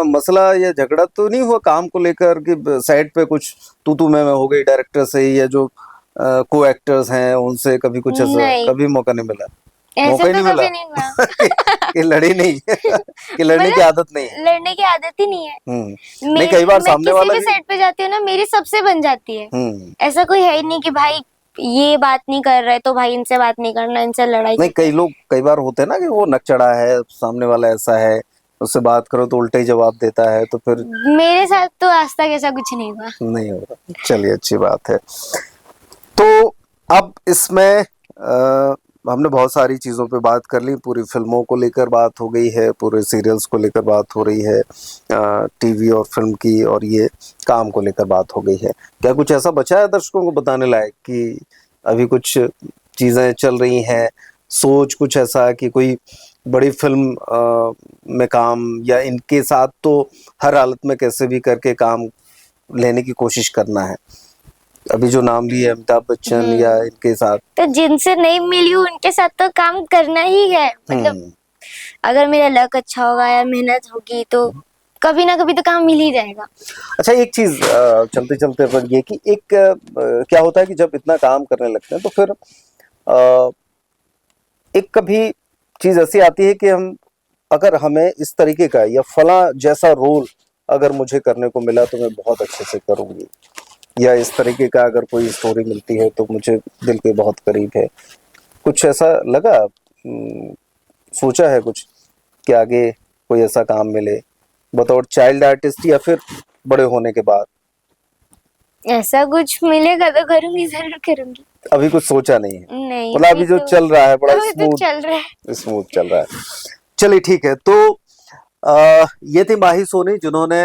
मसला या झगड़ा तो नहीं हुआ काम को लेकर कि साइड पे कुछ तू मैं हो गई डायरेक्टर से, या जो को एक्टर्स हैं उनसे? कभी कुछ ऐसा नहीं, कभी मौका नहीं मिला? ऐसा मौका ही तो नहीं मिला कभी नहीं हुआ। कि लड़ी नहीं कि लड़ने की मतलब आदत नहीं है? लड़ने की आदत ही नहीं है। नहीं, कई बार मैं सामने किसी वाला भी भी। सेट पे जाती हूँ ना, मेरी सबसे बन जाती है। हम्म ऐसा कोई है ही नहीं कि भाई ये बात नहीं कर रहे तो भाई इनसे बात नहीं करना, इनसे लड़ाई नहीं, करनी। कई लोग कई बार होते हैं ना कि वो नकचड़ा है, सामने वाला ऐसा है, उससे बात करो तो उल्टे ही जवाब देता है, तो फिर मेरे साथ तो आज तक ऐसा कुछ नहीं हुआ। नहीं होगा। चलिए, अच्छी बात है। तो अब इसमें हमने बहुत सारी चीज़ों पे बात कर ली, पूरी फिल्मों को लेकर बात हो गई है, पूरे सीरियल्स को लेकर बात हो रही है, टीवी और फिल्म की, और ये काम को लेकर बात हो गई है। क्या कुछ ऐसा बचा है दर्शकों को बताने लायक कि अभी कुछ चीज़ें चल रही हैं, सोच कुछ ऐसा कि कोई बड़ी फिल्म में काम, या इनके साथ तो हर हालत में कैसे भी करके काम लेने की कोशिश करना है? अभी जो नाम लिए अमिताभ बच्चन या इनके साथ, तो जिनसे नहीं मिली हूँ उनके साथ तो काम करना ही है। मतलब अगर मेरा लक अच्छा होगा या मेहनत होगी तो कभी ना कभी तो काम मिल ही जाएगा। अच्छा, एक चीज चलते चलते पर ये कि एक क्या होता है कि जब इतना काम करने लगते हैं तो फिर एक कभी चीज ऐसी आती है कि हम, अगर हमें इस तरीके का या फला जैसा रोल अगर मुझे करने को मिला तो मैं बहुत अच्छे से करूंगी, या इस तरीके का अगर कोई स्टोरी मिलती है तो मुझे दिल के बहुत करीब है। कुछ ऐसा लगा, सोचा है कुछ कि आगे कोई ऐसा काम मिले बतौर चाइल्ड आर्टिस्ट, या फिर बड़े होने के बाद? ऐसा कुछ मिलेगा तो करूंगी, जरूर करूंगी। अभी कुछ सोचा नहीं है? नहीं, मतलब अभी जो चल रहा है बड़ा अभी तो स्मूथ चल रहा है। स्मूथ चल रहा है। चलिए, ठीक है। तो ये थी माही सोनी, जिन्होंने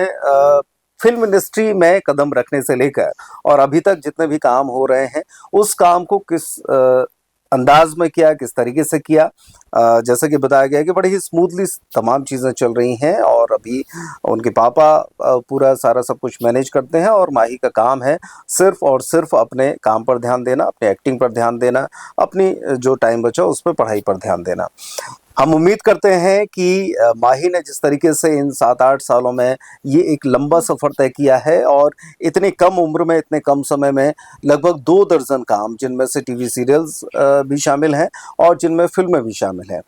फिल्म इंडस्ट्री में कदम रखने से लेकर और अभी तक जितने भी काम हो रहे हैं उस काम को किस अंदाज में किया, किस तरीके से किया। जैसा कि बताया गया कि बड़ी ही स्मूथली तमाम चीज़ें चल रही हैं, और अभी उनके पापा पूरा सारा सब कुछ मैनेज करते हैं, और माही का काम है सिर्फ और सिर्फ अपने काम पर ध्यान देना, अपनी एक्टिंग पर ध्यान देना, अपनी जो टाइम बचा उस पर पढ़ाई पर ध्यान देना। हम उम्मीद करते हैं कि माही ने जिस तरीके से इन 7-8 सालों में ये एक लंबा सफ़र तय किया है, और इतनी कम उम्र में, इतने कम समय में लगभग 2 दर्जन काम, जिनमें से टीवी सीरियल्स भी शामिल हैं और जिनमें फिल्में भी शामिल हैं,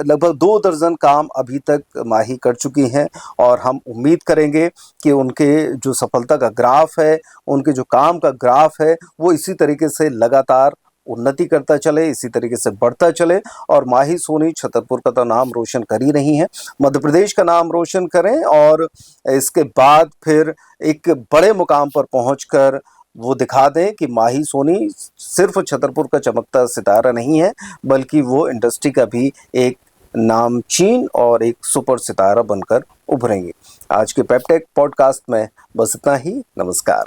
लगभग 2 दर्जन काम अभी तक माही कर चुकी हैं। और हम उम्मीद करेंगे कि उनके जो सफलता का ग्राफ है, उनके जो काम का ग्राफ है, वो इसी तरीके से लगातार उन्नति करता चले, इसी तरीके से बढ़ता चले, और माही सोनी छतरपुर का तो नाम रोशन कर ही रही हैं, मध्य प्रदेश का नाम रोशन करें, और इसके बाद फिर एक बड़े मुकाम पर पहुंचकर वो दिखा दें कि माही सोनी सिर्फ छतरपुर का चमकता सितारा नहीं है, बल्कि वो इंडस्ट्री का भी एक नामचीन और एक सुपर सितारा बनकर उभरेंगे। आज के पेप्टेक पॉडकास्ट में बस इतना ही। नमस्कार।